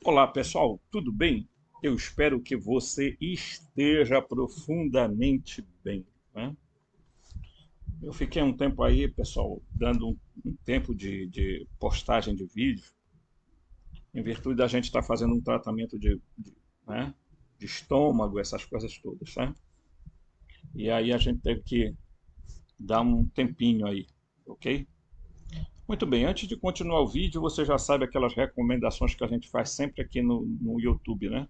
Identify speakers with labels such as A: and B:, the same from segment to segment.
A: Olá pessoal, tudo bem? Eu espero que você esteja profundamente bem, né? Eu fiquei um tempo aí, pessoal, dando um tempo de postagem de vídeo, em virtude da gente estar fazendo um tratamento né, de estômago, essas coisas todas, né? E aí a gente teve que dar um tempinho aí, ok? Muito bem, antes de continuar o vídeo, você já sabe aquelas recomendações que a gente faz sempre aqui no YouTube, né?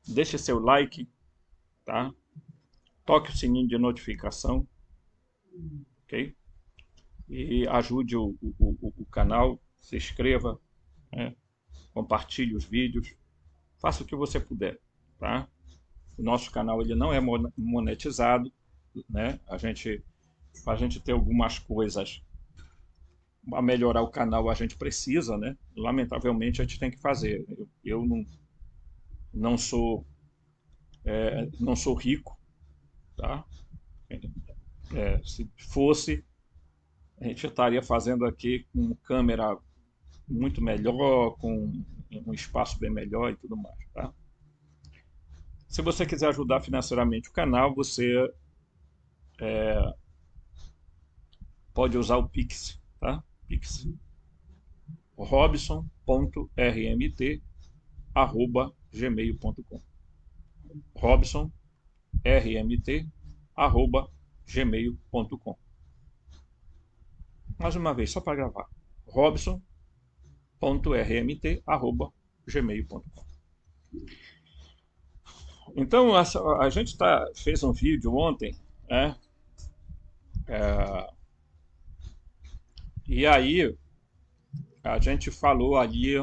A: Deixe seu like, tá? Toque o sininho de notificação, ok? E ajude o canal, se inscreva, né? Compartilhe os vídeos, faça o que você puder, tá? O nosso canal ele não é monetizado, né? Para a gente ter algumas coisas a melhorar o canal, a gente precisa, né? Lamentavelmente a gente tem que fazer. Eu não sou não sou rico, tá? Se fosse, a gente estaria fazendo aqui com câmera muito melhor, com um espaço bem melhor e tudo mais, tá? Se você quiser ajudar financeiramente o canal, você pode usar o Pix, tá? Pix robson.rmt@gmail.com. robson.rmt@gmail.com. Mais uma vez, só para gravar. robson.rmt@gmail.com. Então, a gente fez um vídeo ontem, né? E aí a gente falou ali,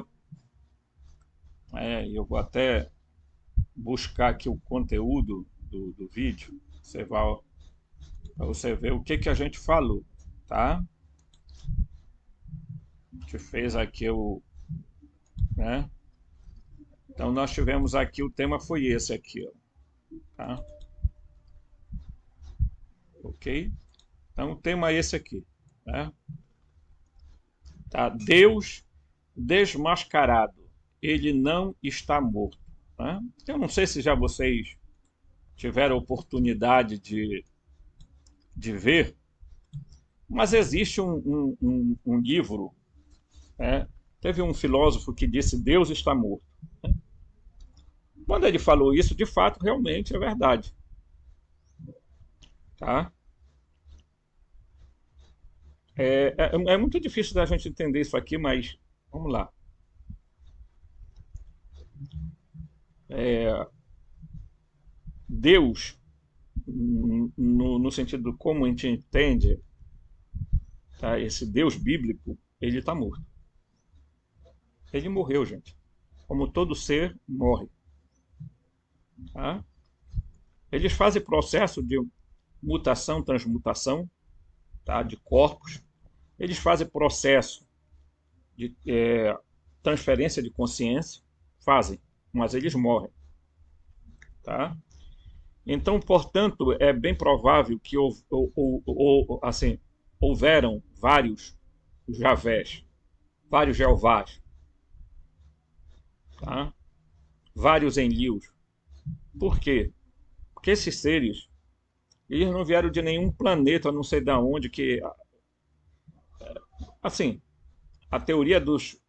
A: eu vou até buscar aqui o conteúdo do vídeo, para você ver o que a gente falou, tá? A gente fez aqui né? Então nós tivemos aqui, o tema foi esse aqui, ó, tá? Ok? Então o tema é esse aqui, né? Tá? Deus desmascarado, ele não está morto, né? Eu não sei se já vocês tiveram a oportunidade de ver, mas existe um livro, né? Teve um filósofo que disse Deus está morto. Quando ele falou isso, de fato, realmente é verdade, tá? É muito difícil da gente entender isso aqui, mas vamos lá. Deus, no sentido de como a gente entende, tá? Esse Deus bíblico, ele está morto. Ele morreu, gente. Como todo ser morre. Tá? Eles fazem processo de mutação, transmutação, tá? De corpos. Eles fazem processo de transferência de consciência, fazem, mas eles morrem. Tá? Então, portanto, é bem provável que assim, houveram vários Javés, vários Jeovás, tá? Vários Enlios. Por quê? Porque esses seres, eles não vieram de nenhum planeta, não sei de onde, assim, a teoria dos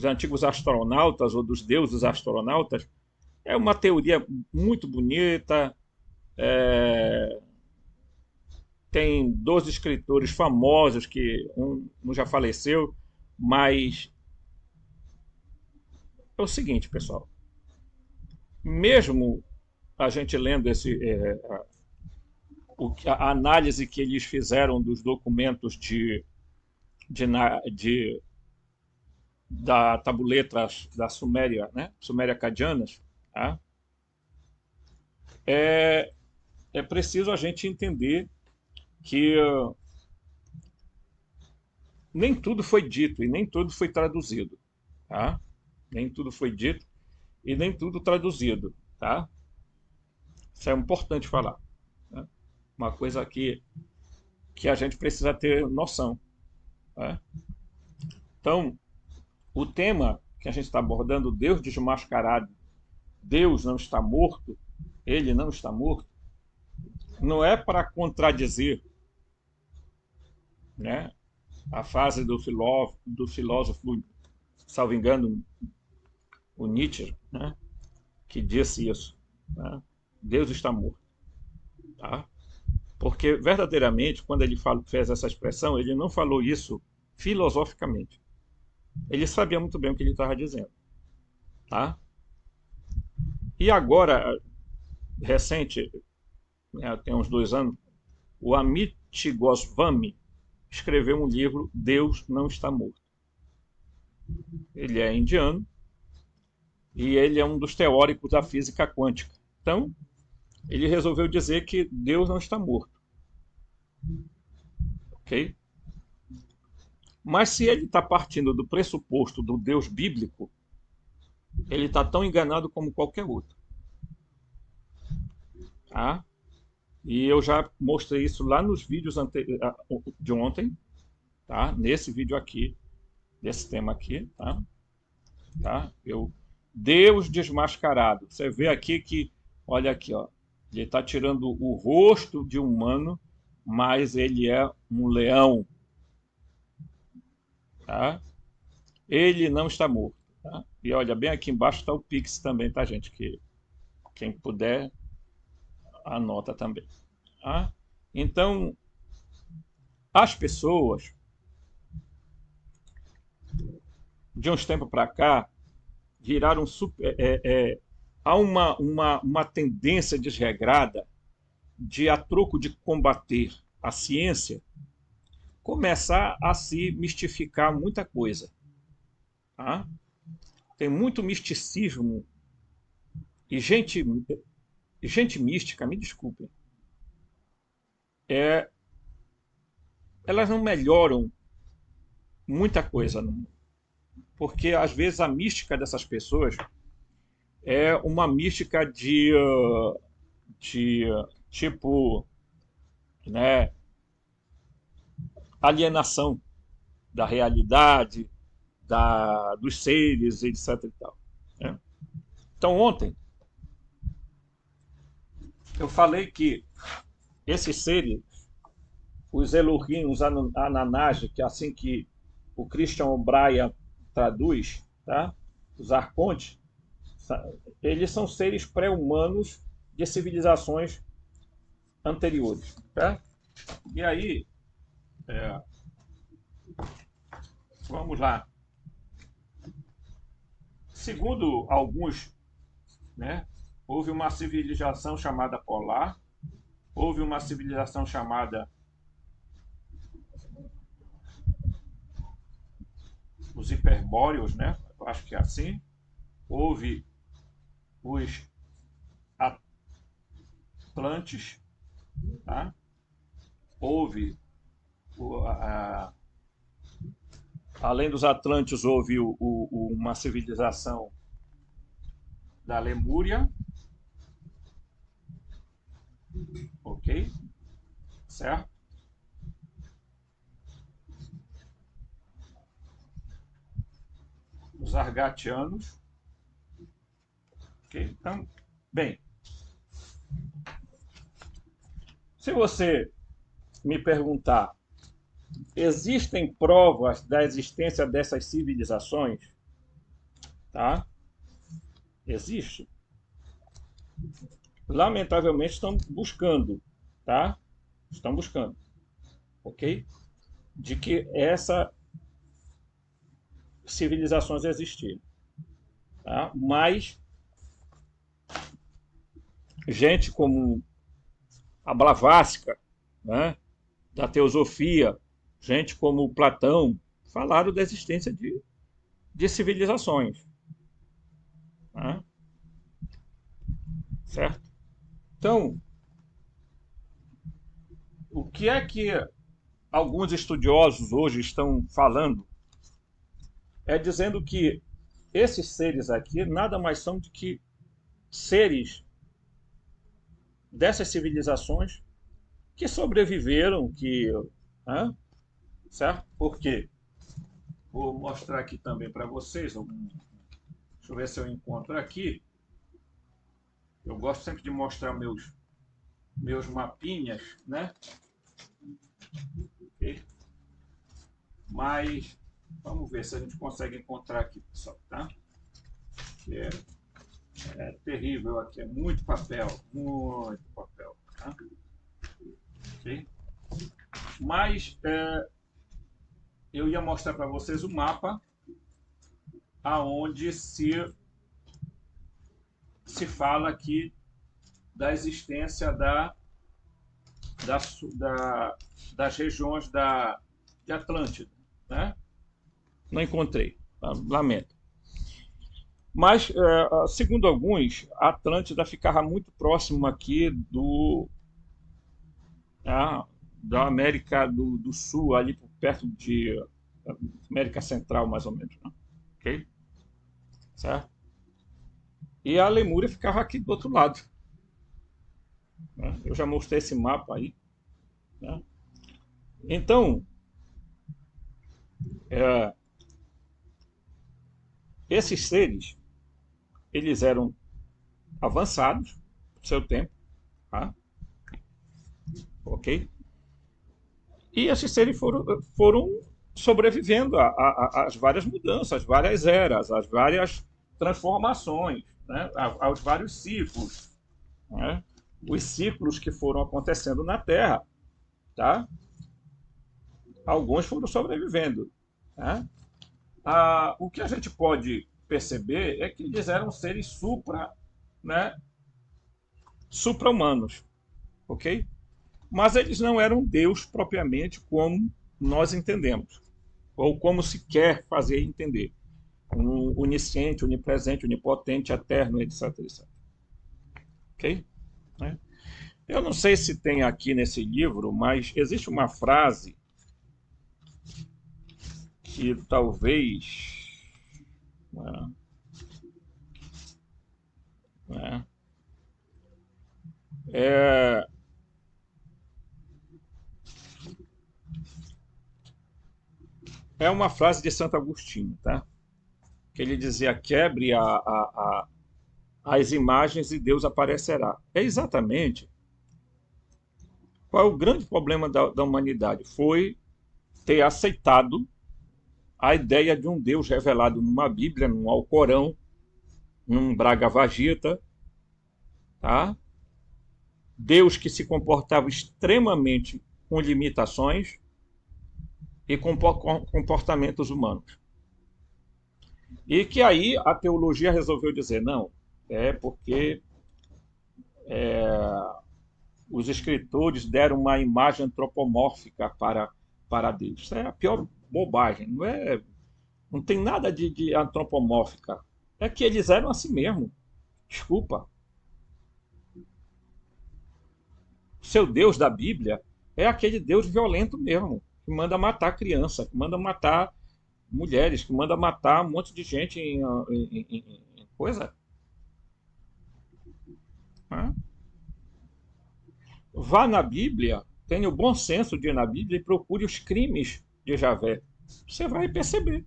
A: antigos astronautas ou dos deuses astronautas é uma teoria muito bonita. Tem 12 escritores famosos, que um já faleceu, mas é o seguinte, pessoal, mesmo a gente lendo a análise que eles fizeram dos documentos de, de da tabuletas da Suméria, né? Suméria Acadianas, tá? é, é preciso a gente entender que nem tudo foi dito e nem tudo foi traduzido, tá? Nem tudo foi dito e nem tudo traduzido, tá? Isso é importante falar, né? Uma coisa que a gente precisa ter noção, tá? Então, o tema que a gente está abordando, Deus desmascarado, Deus não está morto, ele não está morto, não é para contradizer, né, a frase do filósofo, salvo engano, o Nietzsche, né, que disse isso, né, Deus está morto. Tá? Porque, verdadeiramente, quando ele fez essa expressão, ele não falou isso filosoficamente. Ele sabia muito bem o que ele estava dizendo. Tá? E agora, recente, né, tem uns 2 anos, o Amit Goswami escreveu um livro, Deus Não Está Morto. Ele é indiano e ele é um dos teóricos da física quântica. Então, ele resolveu dizer que Deus não está morto. Ok? Mas se ele está partindo do pressuposto do Deus bíblico, ele está tão enganado como qualquer outro. Tá? E eu já mostrei isso lá nos vídeos de ontem, tá? Nesse vídeo aqui, desse tema aqui, tá? Tá? Deus desmascarado. Você vê aqui que, olha aqui, ó, ele está tirando o rosto de humano, mas ele é um leão. Tá? Ele não está morto. Tá? E olha, bem aqui embaixo está o Pix também, tá, gente? Que quem puder, anota também. Tá? Então, as pessoas, de uns tempos para cá, viraram há uma tendência desregrada de, a troco de combater a ciência, começar a se mistificar muita coisa. Tá? Tem muito misticismo e gente mística, me desculpem, elas não melhoram muita coisa no mundo. Porque às vezes a mística dessas pessoas é uma mística de tipo, né, alienação da realidade, dos seres, etc. E tal, né? Então ontem eu falei que esses seres, os Elohim, os Ananaji, que é assim que o Christian O'Brien traduz, tá? Os arcontes, eles são seres pré-humanos de civilizações anteriores. Tá? E aí, vamos lá. Segundo alguns, né, houve uma civilização chamada Polar, houve uma civilização chamada os Hiperbóreos, né? Eu acho que é assim. Houve os Atlantes, tá? Houve, além dos Atlantes, houve uma civilização da Lemúria, ok? Certo? Os Argatianos, ok? Então, bem, se você me perguntar, existem provas da existência dessas civilizações? Tá? Existe. Lamentavelmente estão buscando, tá? Estão buscando, ok? De que essas civilizações existiram, tá? Mas gente como a Blavatsky, né, da teosofia, gente como Platão, falaram da existência de civilizações. Né? Certo? Então, o que é que alguns estudiosos hoje estão falando? É dizendo que esses seres aqui nada mais são do que seres dessas civilizações que sobreviveram, certo? Por quê? Vou mostrar aqui também para vocês Deixa eu ver se eu encontro aqui. Eu gosto sempre de mostrar meus mapinhas, né? Okay? Mas vamos ver se a gente consegue encontrar aqui, pessoal, tá? É terrível aqui, é muito papel, tá? Okay? Mas eu ia mostrar para vocês o mapa aonde se fala aqui da existência das regiões de Atlântida, né? Não encontrei, lamento. Mas, segundo alguns, a Atlântida ficava muito próximo aqui da América do Sul, ali perto de América Central, mais ou menos. Né? Ok? Certo? E a Lemúria ficava aqui do outro lado. Né? Eu já mostrei esse mapa aí. Né? Então, esses seres, eles eram avançados no seu tempo, tá? Ok? E esses seres foram sobrevivendo às várias mudanças, às várias eras, às várias transformações, né? Aos vários ciclos, né? Os ciclos que foram acontecendo na Terra, tá? Alguns foram sobrevivendo, né? O que a gente pode perceber é que eles eram seres né, supra-humanos, ok? Mas eles não eram Deus propriamente como nós entendemos, ou como se quer fazer entender. Onisciente, onipresente, onipotente, eterno, etc, etc. Ok? Né? Eu não sei se tem aqui nesse livro, mas existe uma frase que talvez... É, é uma frase de Santo Agostinho, tá? Que ele dizia: quebre as imagens e Deus aparecerá. É exatamente qual é o grande problema da humanidade? Foi ter aceitado a ideia de um Deus revelado numa Bíblia, num Alcorão, num Bhagavad Gita, tá? Deus que se comportava extremamente com limitações e com comportamentos humanos. E que aí a teologia resolveu dizer: não, porque os escritores deram uma imagem antropomórfica para Deus. Isso é a pior bobagem. Não tem nada de antropomórfica. É que eles eram assim mesmo. Desculpa. Seu Deus da Bíblia é aquele Deus violento mesmo, que manda matar criança, que manda matar mulheres, que manda matar um monte de gente em coisa. Né? Vá na Bíblia, tenha o bom senso de ir na Bíblia e procure os crimes de Javé. Você vai perceber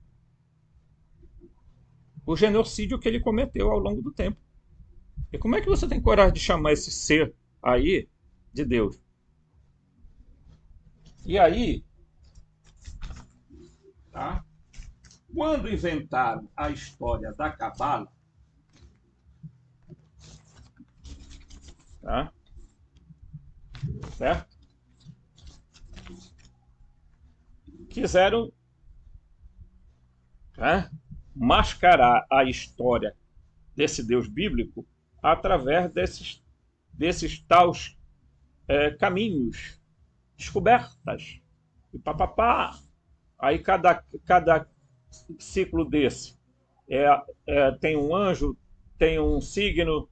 A: o genocídio que ele cometeu ao longo do tempo. E como é que você tem coragem de chamar esse ser aí de Deus? E aí, tá? Quando inventaram a história da Cabala, tá? Certo? Quiseram, tá, mascarar a história desse Deus bíblico através desses tais caminhos, descobertas, e papapá. Aí cada ciclo desse tem um anjo, tem um signo,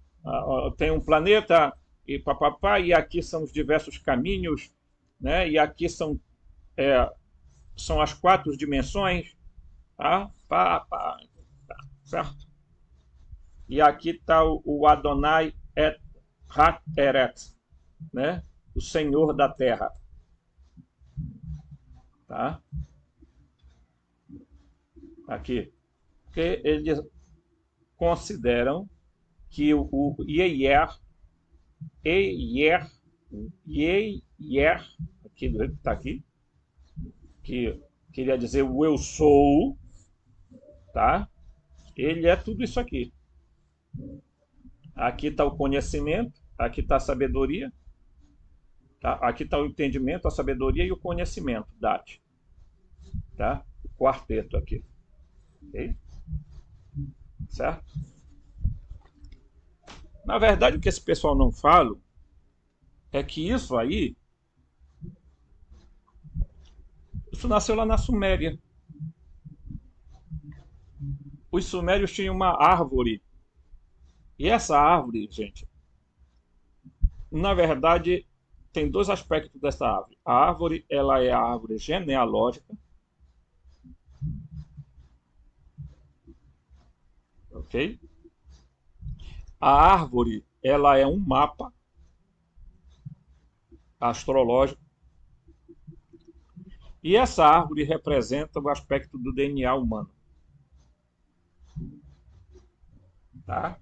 A: tem um planeta, e papapá, e aqui são os diversos caminhos, né? E aqui são as 4 dimensões, tá? Certo? E aqui está o Adonai Eret, né? O Senhor da Terra. Tá? Aqui. Porque ele diz, consideram que o Eyer, aqui do jeito que está aqui, que queria dizer o eu sou, tá? Ele é tudo isso aqui. Aqui está o conhecimento, aqui está a sabedoria, tá? Aqui está o entendimento, a sabedoria e o conhecimento, Dati, tá? O quarteto aqui, ok? Certo? Na verdade, o que esse pessoal não fala é que isso nasceu lá na Suméria. Os sumérios tinham uma árvore. E essa árvore, gente, na verdade, tem dois aspectos dessa árvore. A árvore, ela é a árvore genealógica, ok? A árvore, ela é um mapa astrológico. E essa árvore representa o aspecto do DNA humano, tá?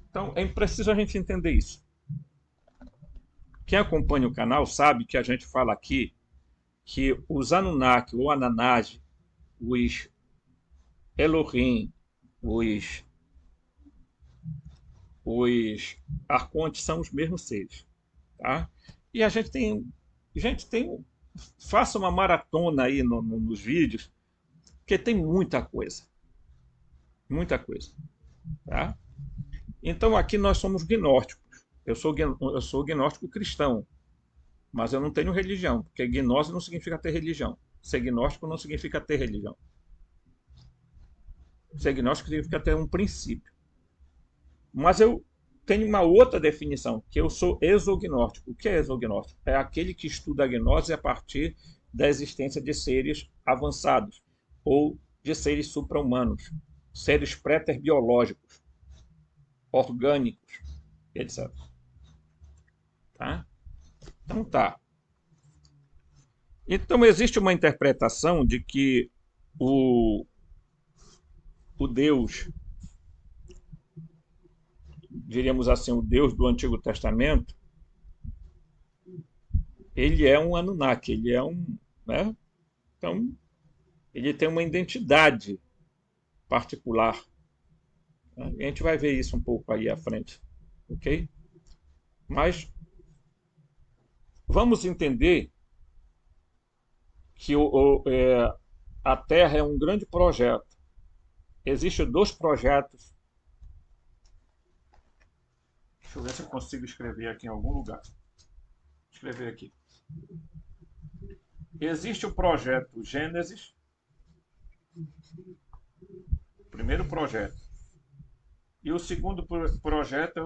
A: Então, é preciso a gente entender isso. Quem acompanha o canal sabe que a gente fala aqui que os Anunnaki ou Ananage, os Elohim, os arcontes são os mesmos seres, tá? E a gente tem, faça uma maratona aí nos vídeos, porque tem muita coisa, tá? Então aqui nós somos gnósticos. Eu sou gnóstico cristão, mas eu não tenho religião, porque gnose não significa ter religião. Ser gnóstico não significa ter religião. Ser gnóstico significa ter um princípio. Mas eu tenho uma outra definição, que eu sou exognóstico. O que é exognóstico? É aquele que estuda a gnose a partir da existência de seres avançados ou de seres supra-humanos, seres pré-biológicos, orgânicos, etc. Tá? Então tá. Então existe uma interpretação de que o, o Deus, diríamos assim, o Deus do Antigo Testamento, ele é um Anunnaki, ele é um, né? Então, ele tem uma identidade particular. Né? A gente vai ver isso um pouco aí à frente, ok? Mas vamos entender que a Terra é um grande projeto. Existem dois projetos. Deixa eu ver se eu consigo escrever aqui em algum lugar. Escrever aqui. Existe o projeto Gênesis, primeiro projeto. E o segundo projeto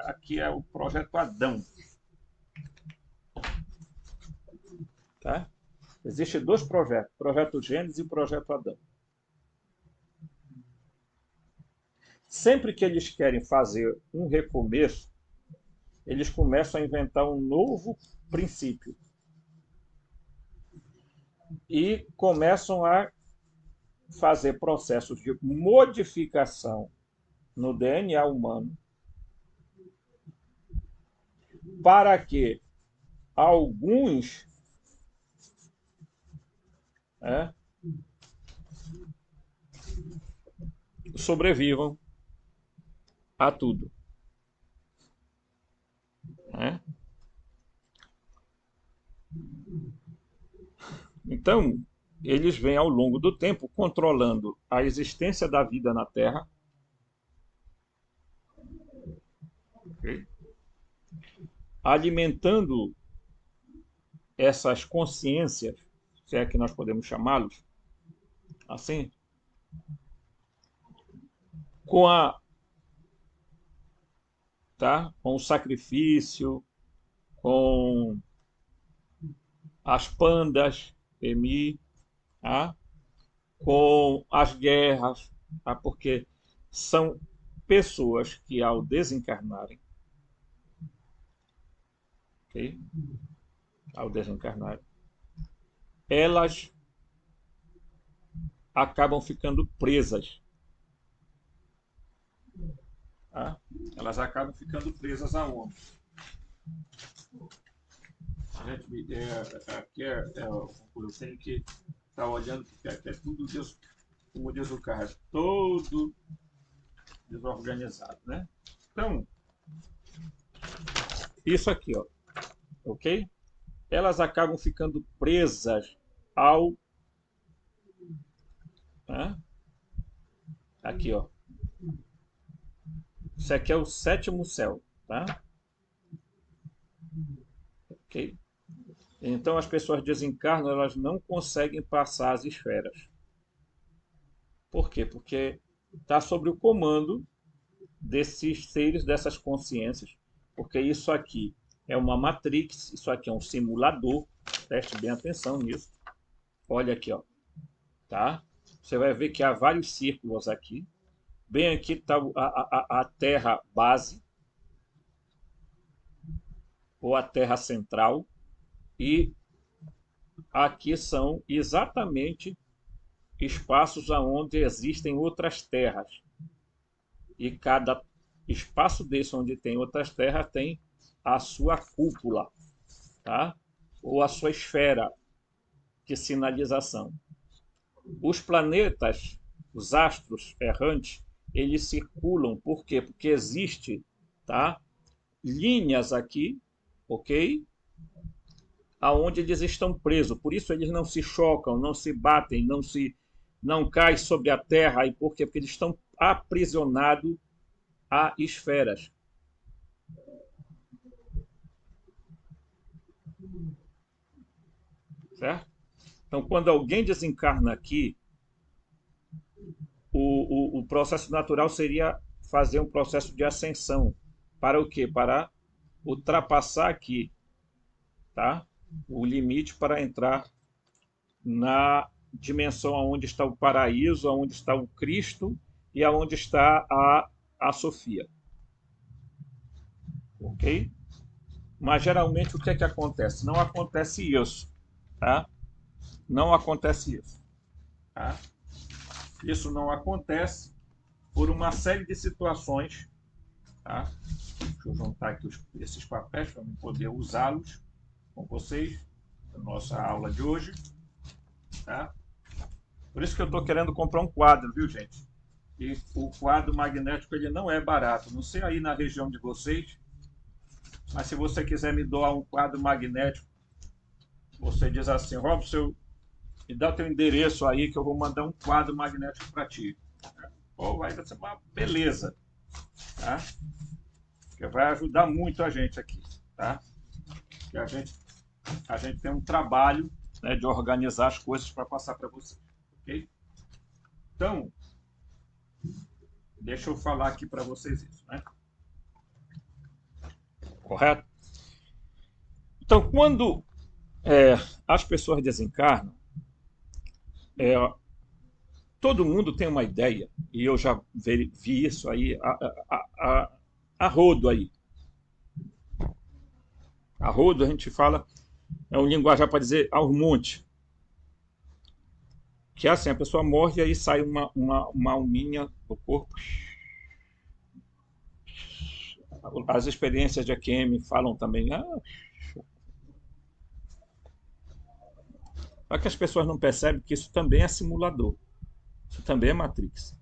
A: aqui é o projeto Adão. Tá? Existem dois projetos, o projeto Gênesis e o projeto Adão. Sempre que eles querem fazer um recomeço, eles começam a inventar um novo princípio. E começam a fazer processos de modificação no DNA humano para que alguns sobrevivam a tudo. Então, eles vêm ao longo do tempo controlando a existência da vida na Terra, okay? Alimentando essas consciências, se é que nós podemos chamá-los assim, com com o sacrifício, com as pandas, EMI, tá? Com as guerras, tá? Porque são pessoas que, ao desencarnarem, okay? Ao desencarnarem, elas acabam ficando presas tá? Elas acabam ficando presas aonde? Gente, aqui eu tenho que estar olhando, porque aqui é tudo, Deus, como diz o cara, todo desorganizado, né? Então, isso aqui, ó, ok? Elas acabam ficando presas ao... Né? Aqui, ó. Isso aqui é o sétimo céu, tá? Ok? Então as pessoas desencarnam, elas não conseguem passar as esferas. Por quê? Porque está sob o comando desses seres, dessas consciências, porque isso aqui é uma matrix, isso aqui é um simulador, preste bem atenção nisso. Olha aqui, ó, tá? Você vai ver que há vários círculos aqui. Bem aqui está a Terra base, ou a Terra central, e aqui são exatamente espaços onde existem outras terras. E cada espaço desse onde tem outras terras tem a sua cúpula, tá? Ou a sua esfera de sinalização. Os planetas, os astros errantes, eles circulam. Por quê? Porque existe, tá, linhas aqui, ok? Aonde eles estão presos. Por isso eles não se chocam, não se batem, não caem sobre a Terra. E por quê? Porque eles estão aprisionados a esferas. Certo? Então, quando alguém desencarna aqui, o processo natural seria fazer um processo de ascensão. Para o quê? Para ultrapassar aqui, tá? O limite para entrar na dimensão onde está o paraíso, onde está o Cristo e aonde está a Sofia. Ok? Mas geralmente o que é que acontece? Não acontece isso, tá? Não acontece isso, tá? Isso não acontece por uma série de situações, tá? Deixa eu juntar aqui esses papéis para eu poder usá-los com vocês na nossa aula de hoje, tá? Por isso que eu estou querendo comprar um quadro, viu, gente? E o quadro magnético ele não é barato. Não sei aí na região de vocês, mas se você quiser me doar um quadro magnético, você diz assim, Robson, me dá o teu endereço aí que eu vou mandar um quadro magnético para ti. Ou vai ser uma beleza, tá? Que vai ajudar muito a gente aqui, tá? Que a gente tem um trabalho, né, de organizar as coisas para passar para vocês, ok? Então, deixa eu falar aqui para vocês isso, né? Correto? Então, quando as pessoas desencarnam, é, todo mundo tem uma ideia, e eu já vi isso aí a rodo aí. A rodo a gente fala, é um linguajar para dizer aos montes. Que é assim, a pessoa morre e aí sai uma alminha do corpo. As experiências de AQM falam também. Só que as pessoas não percebem que isso também é simulador. Isso também é Matrix.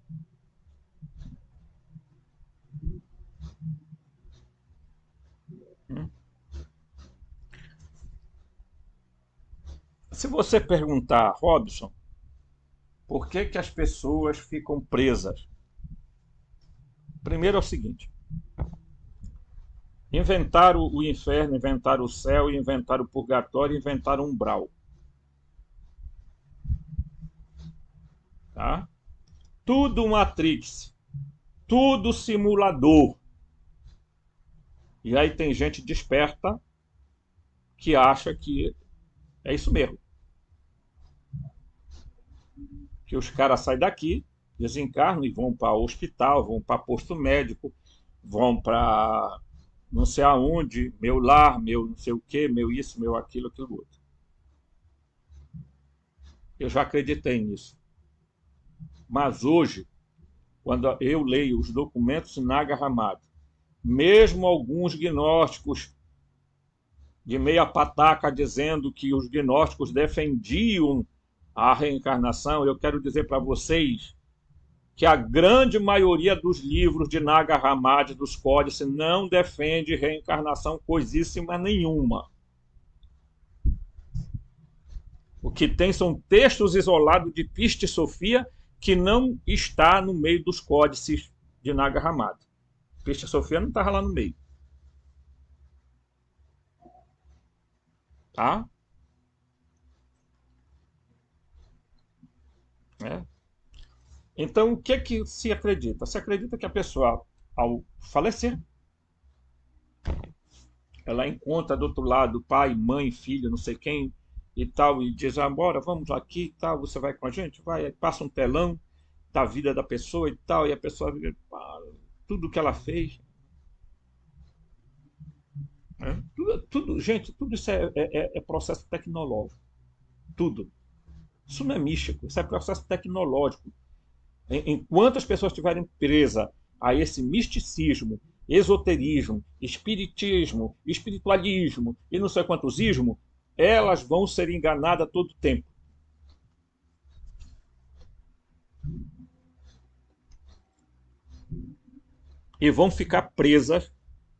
A: Se você perguntar, Robson, por que, que as pessoas ficam presas? Primeiro é o seguinte: inventaram o inferno, inventaram o céu, inventaram o purgatório, inventaram o umbral. Tá? Tudo Matrix, tudo simulador. E aí tem gente desperta que acha que é isso mesmo. Que os caras saem daqui, desencarnam e vão para o hospital, vão para posto médico, vão para não sei aonde, meu lar, meu não sei o que, meu isso, meu aquilo, aquilo outro. Eu já acreditei nisso. Mas hoje quando eu leio os documentos de Nag Hammadi, mesmo alguns gnósticos de meia pataca dizendo que os gnósticos defendiam a reencarnação, eu quero dizer para vocês que a grande maioria dos livros de Nag Hammadi, dos códices, não defende reencarnação coisíssima nenhuma. O que tem são textos isolados de Piste Sofia que não está no meio dos códices de Nag Hammadi. Piste Sofia não estava lá no meio. Tá? É. Então, o que é que se acredita? Se acredita que a pessoa, ao falecer, ela encontra do outro lado pai, mãe, filho, não sei quem e tal, e diz, bora, vamos aqui e tal, você vai com a gente? Vai, aí passa um telão da vida da pessoa e tal, e a pessoa vê tudo que ela fez. Né? Gente, tudo isso é processo tecnológico. Tudo. Isso não é místico, isso é processo tecnológico. Enquanto as pessoas estiverem presas a esse misticismo, esoterismo, espiritismo, espiritualismo e não sei quantos ismos, elas vão ser enganadas todo o tempo. E vão ficar presas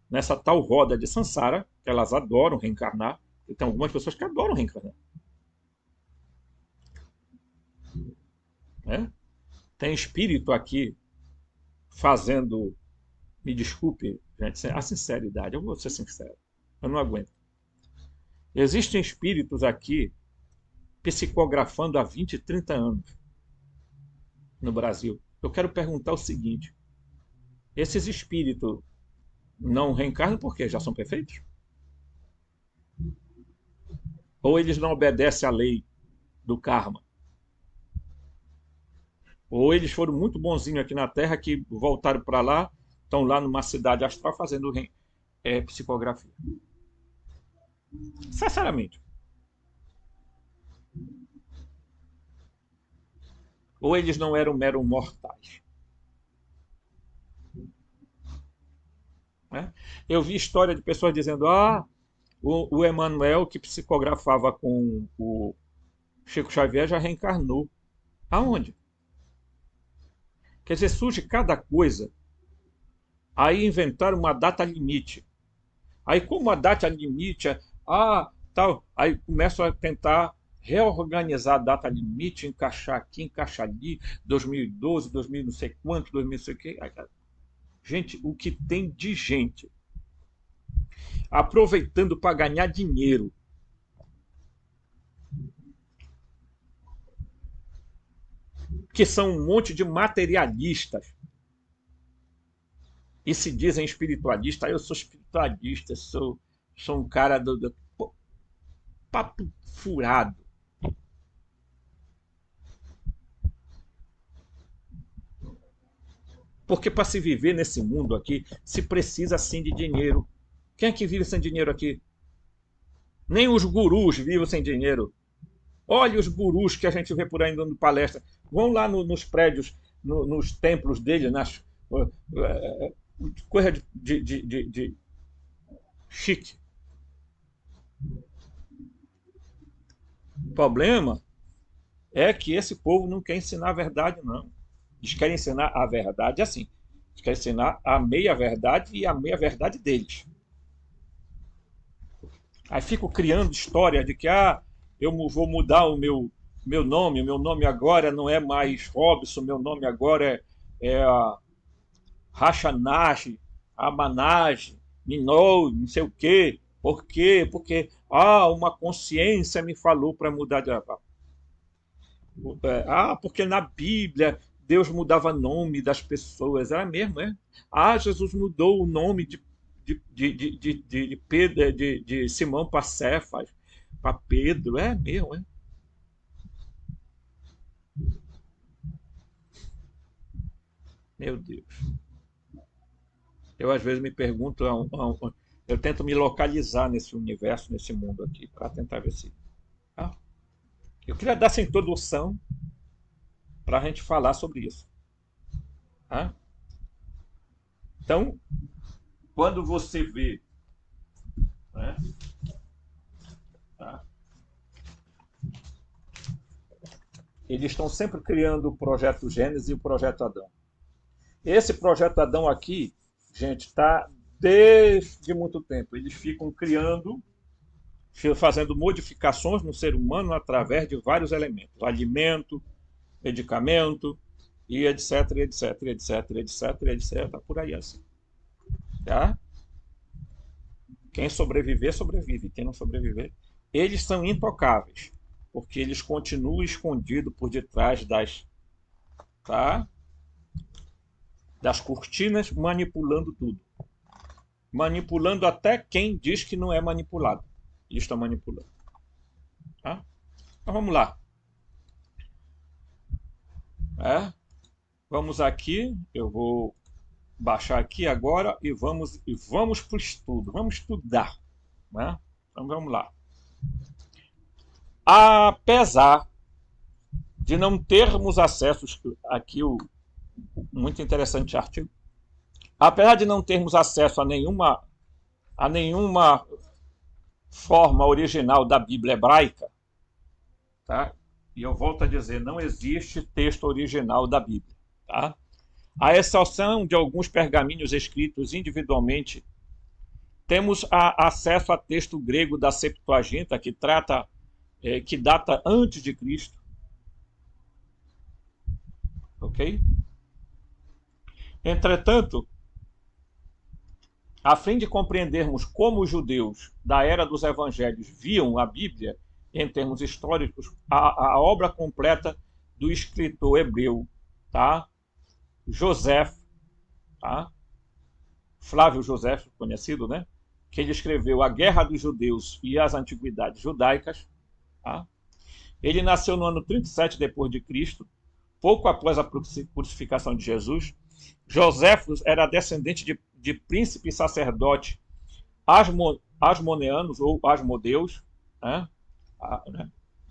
A: nessa tal roda de Sansara, que elas adoram reencarnar. E tem algumas pessoas que adoram reencarnar. Né? Tem espírito aqui fazendo, me desculpe, gente, a sinceridade, eu vou ser sincero, eu não aguento. Existem espíritos aqui psicografando há 20, 30 anos no Brasil. Eu quero perguntar o seguinte: esses espíritos não reencarnam porque já são perfeitos? Ou eles não obedecem à lei do karma? Ou eles foram muito bonzinhos aqui na Terra que voltaram para lá, estão lá numa cidade astral fazendo psicografia? Sinceramente. Ou eles não eram meros mortais? Né? Eu vi história de pessoas dizendo: o Emmanuel, que psicografava com o Chico Xavier, já reencarnou. Aonde? Quer dizer, surge cada coisa. Aí inventaram uma data limite. Aí, como a data limite tal, aí começam a tentar reorganizar a data limite, encaixar aqui, encaixar ali, 2012, 2000 não sei quanto, 2000 não sei o quê. Gente, o que tem de gente aproveitando para ganhar dinheiro. Que são um monte de materialistas. E se dizem espiritualistas. Eu sou espiritualista, sou um cara do papo furado. Porque para se viver nesse mundo aqui, se precisa sim de dinheiro. Quem é que vive sem dinheiro aqui? Nem os gurus vivem sem dinheiro. Olha os gurus que a gente vê por aí dando palestra. Vão lá nos prédios, nos templos deles, nas coisa de chique. O problema é que esse povo não quer ensinar a verdade, não. Eles querem ensinar a verdade assim. Eles querem ensinar a meia-verdade e a meia-verdade deles. Aí fico criando história de que eu vou mudar o meu nome agora não é mais Robson, meu nome agora é Rachanash, Amanage, Minou, não sei o quê. Por quê? Porque uma consciência me falou para mudar de. Porque na Bíblia Deus mudava nome das pessoas. É mesmo, é? Jesus mudou o nome de Pedro, de Simão para Cefas, para Pedro. É mesmo, é? Meu Deus. Eu às vezes me pergunto, eu tento me localizar nesse universo, nesse mundo aqui, para tentar ver se. Ah, eu queria dar essa introdução para a gente falar sobre isso. Tá? Então, quando você vê, né, tá, eles estão sempre criando o projeto Gênesis e o projeto Adão. Esse projeto Adão aqui, gente, está desde muito tempo. Eles ficam criando, fazendo modificações no ser humano através de vários elementos, alimento, medicamento, e etc, etc, etc, etc, etc, por aí assim. Tá? Quem sobreviver, sobrevive. Quem não sobreviver, eles são intocáveis, porque eles continuam escondidos por detrás tá? Das cortinas, manipulando tudo. Manipulando até quem diz que não é manipulado. Eles estão manipulando. Tá? Então vamos lá. Vamos aqui, eu vou baixar aqui agora e vamos para o estudo. Vamos estudar. Né? Então vamos lá. Apesar de não termos acesso, aqui muito interessante artigo, apesar de não termos acesso a nenhuma forma original da Bíblia hebraica, tá? E eu volto a dizer, não existe texto original da Bíblia, tá? A exceção de alguns pergaminhos escritos individualmente, temos acesso a texto grego da Septuaginta, que data antes de Cristo, ok? Entretanto, a fim de compreendermos como os judeus da era dos evangelhos viam a Bíblia em termos históricos, a obra completa do escritor hebreu, tá? José, tá? Flávio José, conhecido, né? Que ele escreveu A Guerra dos Judeus e as Antiguidades Judaicas. Tá? Ele nasceu no ano 37 depois de Cristo, pouco após a crucificação de Jesus. Joséfos era descendente de príncipe e sacerdote asmoneanos ou asmodeus, né?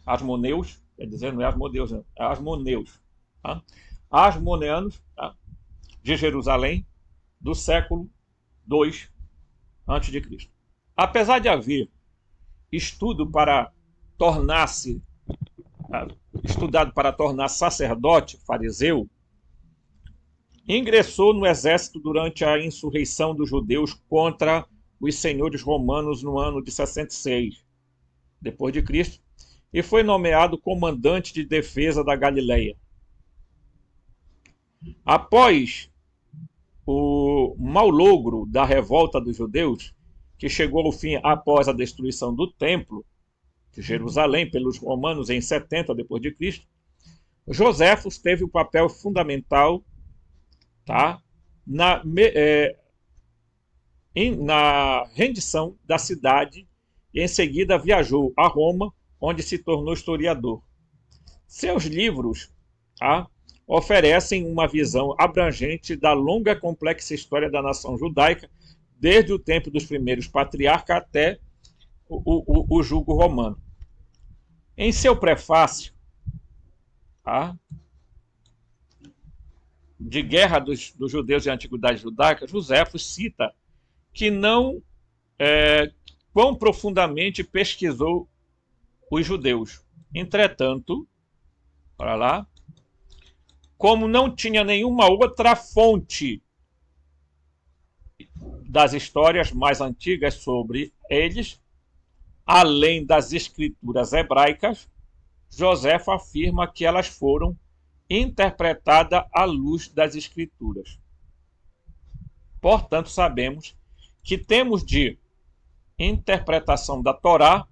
A: Asmoneus, quer dizer, não é asmodeus, não, é asmoneus. Tá? Asmoneanos, tá? De Jerusalém, do século II a.C. Apesar de haver estudo para tornar-se estudado para tornar sacerdote fariseu, ingressou no exército durante a insurreição dos judeus contra os senhores romanos no ano de 66 depois de Cristo e foi nomeado comandante de defesa da Galileia. Após o malogro da revolta dos judeus, que chegou ao fim após a destruição do templo de Jerusalém pelos romanos em 70 depois de Cristo, Joséfos teve um papel fundamental, tá, na rendição da cidade e em seguida viajou a Roma, onde se tornou historiador. Seus livros, tá, oferecem uma visão abrangente da longa e complexa história da nação judaica, desde o tempo dos primeiros patriarcas até o jugo romano. Em seu prefácio, tá, de Guerra dos Judeus e Antiguidade Judaica, Joséfos cita que não quão profundamente pesquisou os judeus. Entretanto, para lá, como não tinha nenhuma outra fonte das histórias mais antigas sobre eles, além das escrituras hebraicas, Joséfo afirma que elas foram interpretadas à luz das escrituras. Portanto, sabemos que temos de interpretação da Torá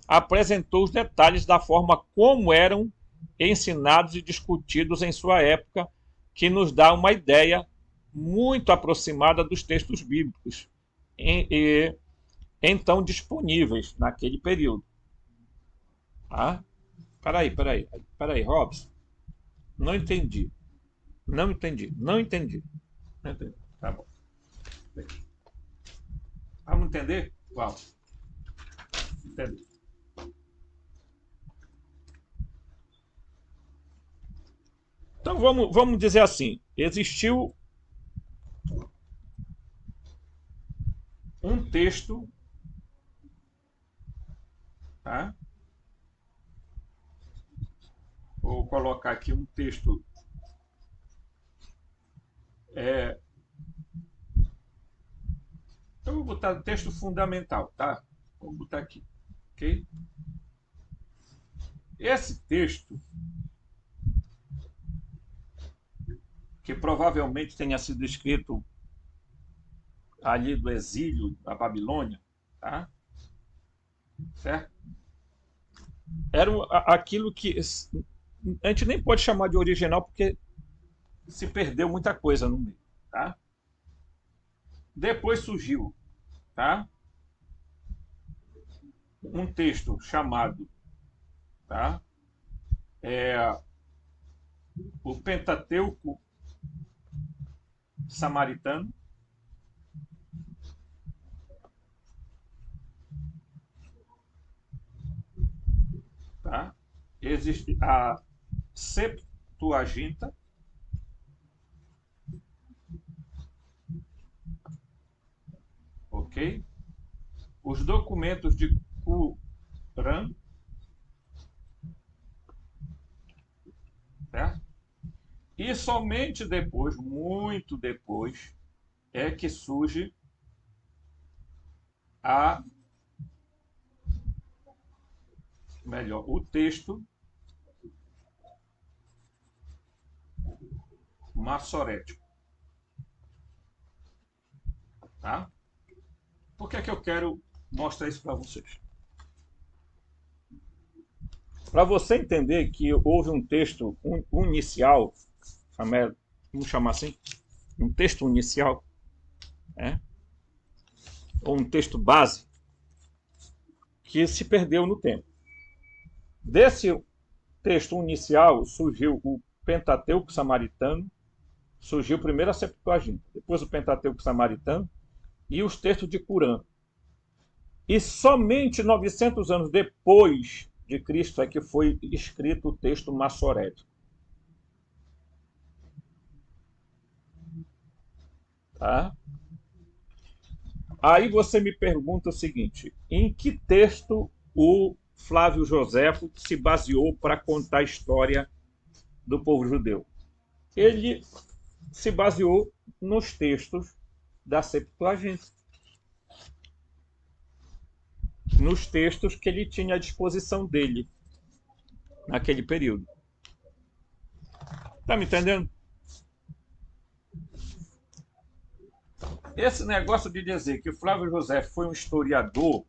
A: apresentou os detalhes da forma como eram ensinados e discutidos em sua época, que nos dá uma ideia muito aproximada dos textos bíblicos então disponíveis naquele período. Tá? Peraí, Robson. Não entendi. Tá bom. Vamos entender? Uau. Entendi. Então vamos dizer assim: existiu um texto, tá? Vou colocar aqui um texto, é, eu vou botar texto fundamental, tá? Vou botar aqui, ok? Esse texto, que provavelmente tenha sido escrito ali do exílio da Babilônia, tá? Certo? Era aquilo que a gente nem pode chamar de original porque se perdeu muita coisa no meio, tá? Depois surgiu, tá? Um texto chamado, tá? O Pentateuco Samaritano, tá? Existe a Septuaginta, ok? Os documentos de Qumran, certo? E somente depois, muito depois, é que surge a o texto massorético, tá? Por que é que eu quero mostrar isso para vocês? Para você entender que houve um texto inicial, vamos chamar assim, um texto inicial, né? Ou um texto base, que se perdeu no tempo. Desse texto inicial surgiu o Pentateuco Samaritano, surgiu primeiro a Septuaginta, depois o Pentateuco Samaritano e os textos de Qumran. E somente 900 anos depois de Cristo é que foi escrito o texto massorético. Tá? Aí você me pergunta o seguinte: em que texto o Flávio Joséfo se baseou para contar a história do povo judeu? Ele se baseou nos textos da Septuaginta, nos textos que ele tinha à disposição dele naquele período. Tá me entendendo? Esse negócio de dizer que o Flávio José foi um historiador,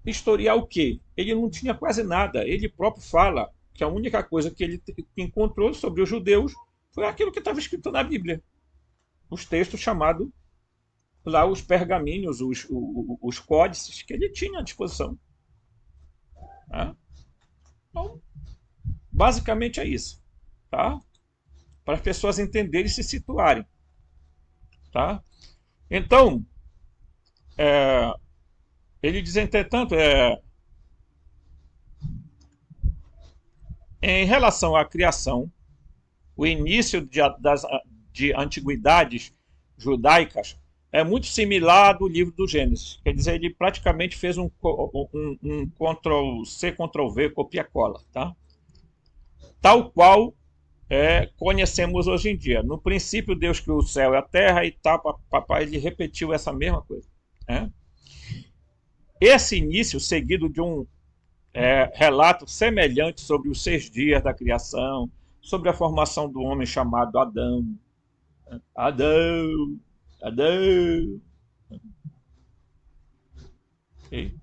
A: historiar o quê? Ele não tinha quase nada. Ele próprio fala que a única coisa que ele encontrou sobre os judeus foi aquilo que estava escrito na Bíblia. Os textos chamados lá, os pergaminhos, os códices que ele tinha à disposição. Tá? Então, basicamente é isso. Tá? Para as pessoas entenderem e se situarem. Tá? Então, ele diz, entretanto, em relação à criação, o início de antiguidades judaicas é muito similar do livro do Gênesis. Quer dizer, ele praticamente fez um Ctrl-C, Ctrl-V, copia-cola. Tá? Tal qual conhecemos hoje em dia. No princípio, Deus criou o céu e a terra e tal, papai, ele repetiu essa mesma coisa. Né? Esse início, seguido de um relato semelhante sobre os 6 dias da criação, sobre a formação do homem chamado Adão. Adão, Adão. Okay.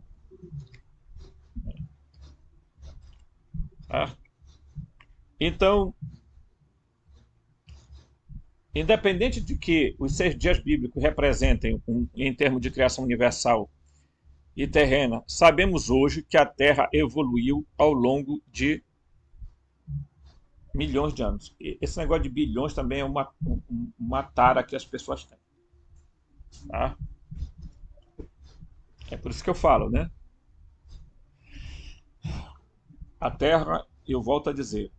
A: Então, independente de que os 6 dias bíblicos representem, em termos de criação universal e terrena, sabemos hoje que a Terra evoluiu ao longo de milhões de anos. Esse negócio de bilhões também é uma tara que as pessoas têm. Tá? É por isso que eu falo, né? A Terra, eu volto a dizer,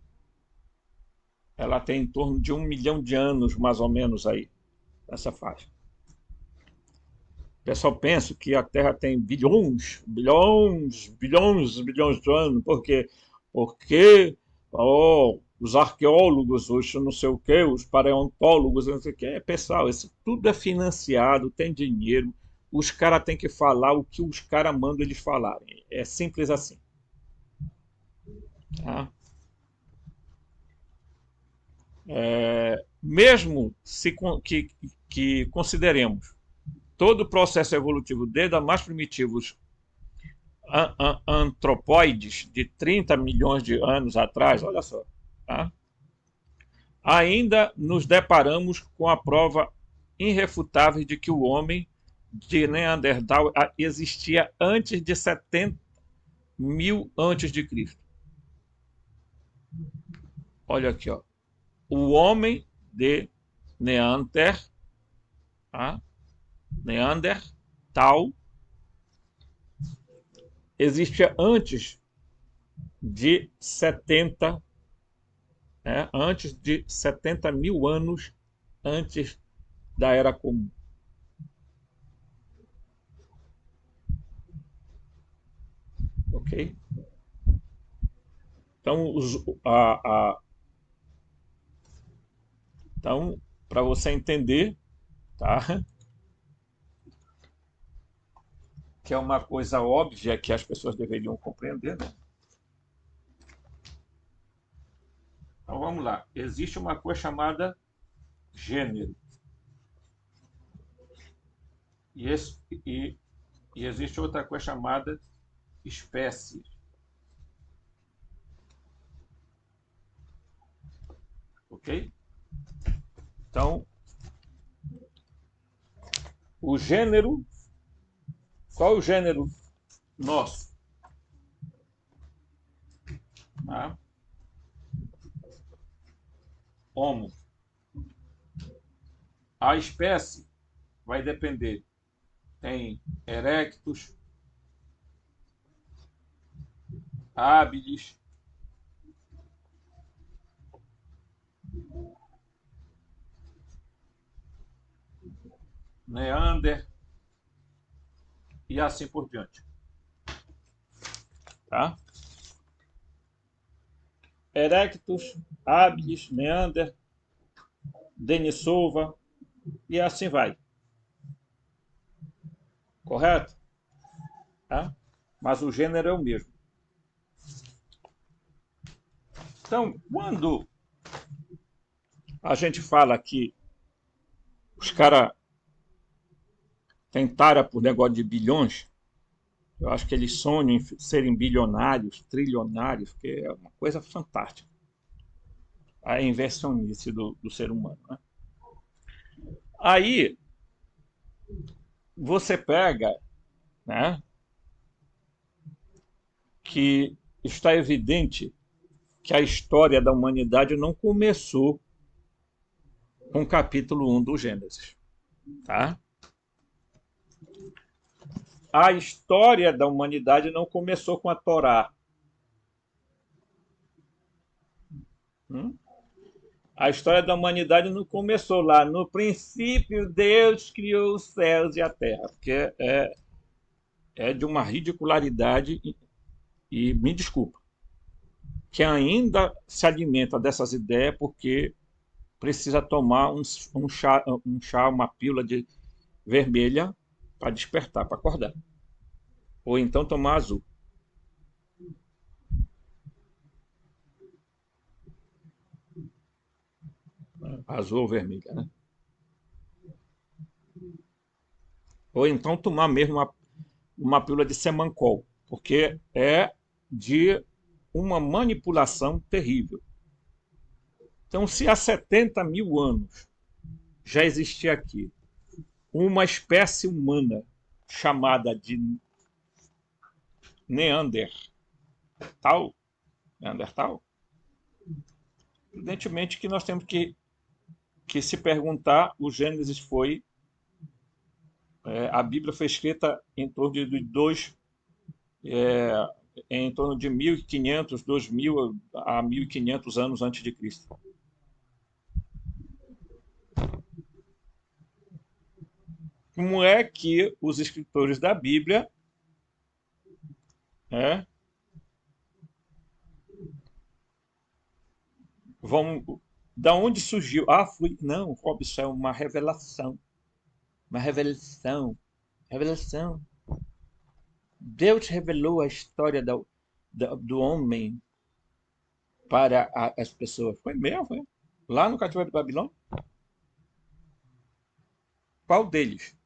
A: ela tem em torno de 1 milhão de anos, mais ou menos, aí, essa faixa. O pessoal pensa que a Terra tem bilhões, bilhões, bilhões, bilhões de anos. Por quê? Porque os arqueólogos, os não sei o quê, os paleontólogos, não sei o quê. Pessoal, isso tudo é financiado, tem dinheiro. Os caras têm que falar o que os caras mandam eles falarem. É simples assim. Tá? Mesmo que consideremos todo o processo evolutivo, desde os mais primitivos antropóides de 30 milhões de anos atrás, olha só, tá? Ainda nos deparamos com a prova irrefutável de que o homem de Neandertal existia antes de 70 mil antes de Cristo. Olha aqui, ó. O homem de tá? Neandertal existia de 70, antes de 70 mil anos antes da Era Comum. Ok? Então, então para você entender, tá? Que é uma coisa óbvia que as pessoas deveriam compreender, né? Então vamos lá. Existe uma coisa chamada gênero. E existe outra coisa chamada espécie. Ok? Então, o gênero. Qual é o gênero nosso? Tá? Homo. A espécie vai depender. Tem erectus, habilis, neander e assim por diante. Tá? Erectus, habilis, neander, denisova e assim vai. Correto? Tá? Mas o gênero é o mesmo. Então, quando a gente fala que os caras tentaram por negócio de bilhões, eu acho que eles sonham em serem bilionários, trilionários, que é uma coisa fantástica. A inversões do ser humano. Né? Aí, você pega, né, que está evidente que a história da humanidade não começou com o capítulo 1 do Gênesis. Tá? A história da humanidade não começou com a Torá. A história da humanidade não começou lá. No princípio, Deus criou os céus e a terra. Porque é de uma ridicularidade, e me desculpa, que ainda se alimenta dessas ideias porque precisa tomar um chá, uma pílula vermelha para despertar, para acordar. Ou então tomar azul. Azul ou vermelha, né? Ou então tomar mesmo uma pílula de Semancol, porque é de uma manipulação terrível. Então, se há 70 mil anos já existia aqui uma espécie humana chamada de Neandertal, evidentemente que nós temos que se perguntar, o Gênesis foi, a Bíblia foi escrita em torno em torno de 1500, 2000 a 1500 anos antes de Cristo. como é que os escritores da Bíblia, né, vão. Da onde surgiu? Ah, foi. Não, Robson, é uma revelação. Uma revelação. Revelação. Deus revelou a história do homem para as pessoas. Foi mesmo, foi? Lá no cativeiro de Babilônia? Qual deles?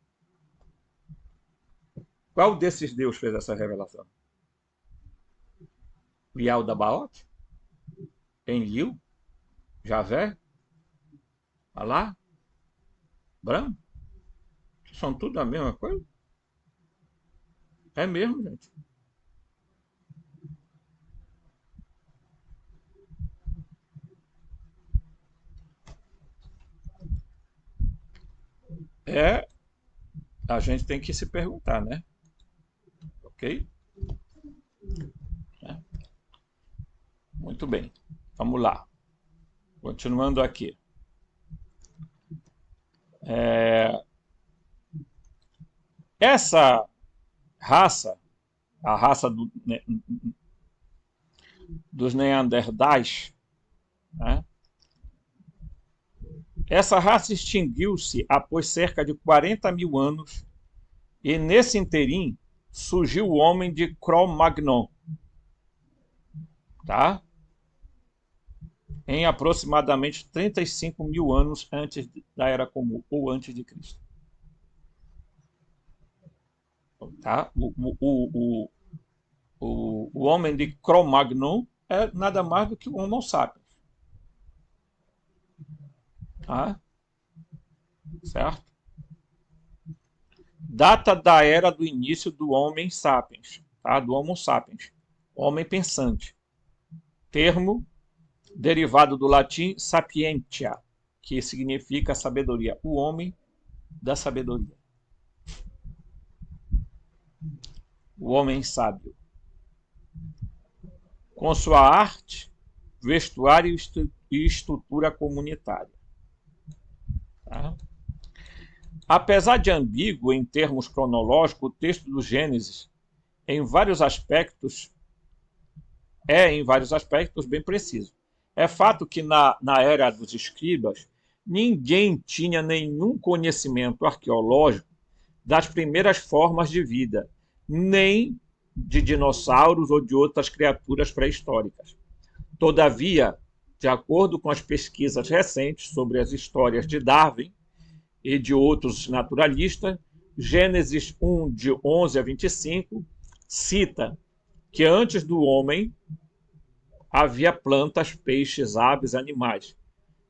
A: Qual desses Deus fez essa revelação? Yaldabaoth? Enlil? Javé? Alá? Bram? São tudo a mesma coisa? É mesmo, gente. É, a gente tem que se perguntar, né? Ok? É. Muito bem. Vamos lá. Continuando aqui. Essa raça, a raça dos Neandertais, né? Essa raça extinguiu-se após cerca de 40 mil anos e nesse interim surgiu o homem de Cro-Magnon, tá? Em aproximadamente 35 mil anos antes da Era Comum ou antes de Cristo. Tá? O homem de Cro-Magnon é nada mais do que o Homo sapiens. Tá? Certo? Data da era do início do Homem sapiens, tá? Do Homo sapiens, homem pensante. Termo derivado do latim sapientia, que significa sabedoria, o homem da sabedoria, o homem sábio. Com sua arte, vestuário e estrutura comunitária. Tá? Apesar de ambíguo em termos cronológicos, o texto do Gênesis, em vários aspectos, bem preciso. É fato que na era dos escribas, ninguém tinha nenhum conhecimento arqueológico das primeiras formas de vida, nem de dinossauros ou de outras criaturas pré-históricas. Todavia, de acordo com as pesquisas recentes sobre as histórias de Darwin e de outros naturalistas, Gênesis 1, de 11 a 25, cita que antes do homem havia plantas, peixes, aves, animais.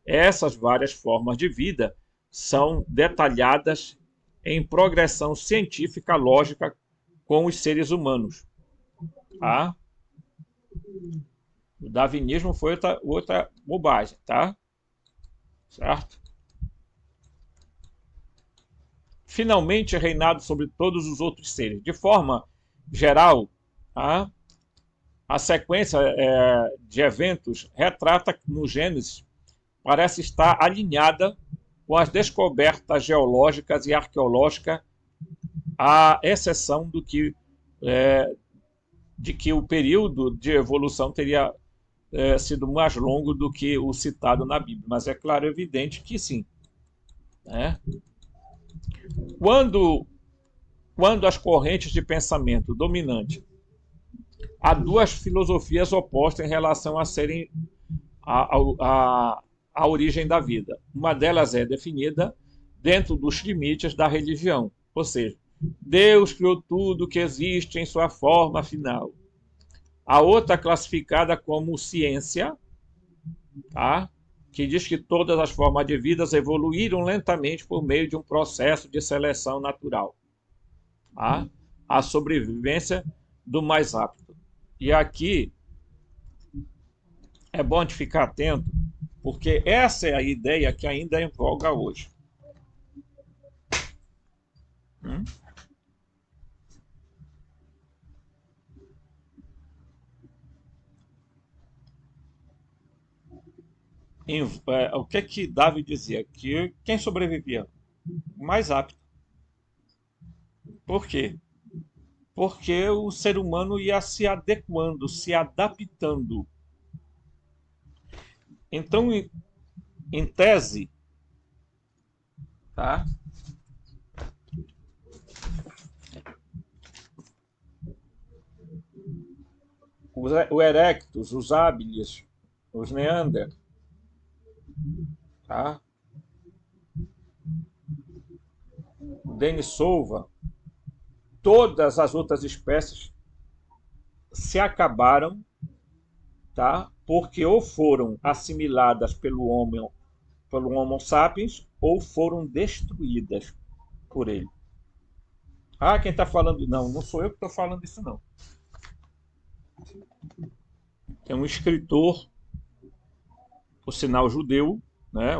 A: Essas várias formas de vida são detalhadas em progressão científica lógica com os seres humanos. Tá? O darwinismo foi outra bobagem, tá? Certo? Finalmente reinado sobre todos os outros seres. De forma geral, tá? A sequência de eventos retrata no Gênesis parece estar alinhada com as descobertas geológicas e arqueológicas, à exceção de que o período de evolução teria sido mais longo do que o citado na Bíblia. Mas é claro, evidente que sim. Né? Quando, quando as correntes de pensamento dominante, há duas filosofias opostas em relação a serem a origem da vida. Uma delas é definida dentro dos limites da religião, ou seja, Deus criou tudo que existe em sua forma final. A outra classificada como ciência, tá? Que diz que todas as formas de vida evoluíram lentamente por meio de um processo de seleção natural. Tá? A sobrevivência do mais apto. E aqui é bom de ficar atento, porque essa é a ideia que ainda é em voga hoje. Hum? O que que Davi dizia? Que quem sobrevivia? O mais apto. Por quê? Porque o ser humano ia se adequando, se adaptando. Então, em tese, tá? O Erectus, os Habilis, os Neander, tá? O Denisova, todas as outras espécies se acabaram, tá? Porque ou foram assimiladas pelo Homo sapiens, ou foram destruídas por ele. Ah, quem está falando? Não, não sou eu que estou falando isso, não. É um escritor, por sinal judeu, né?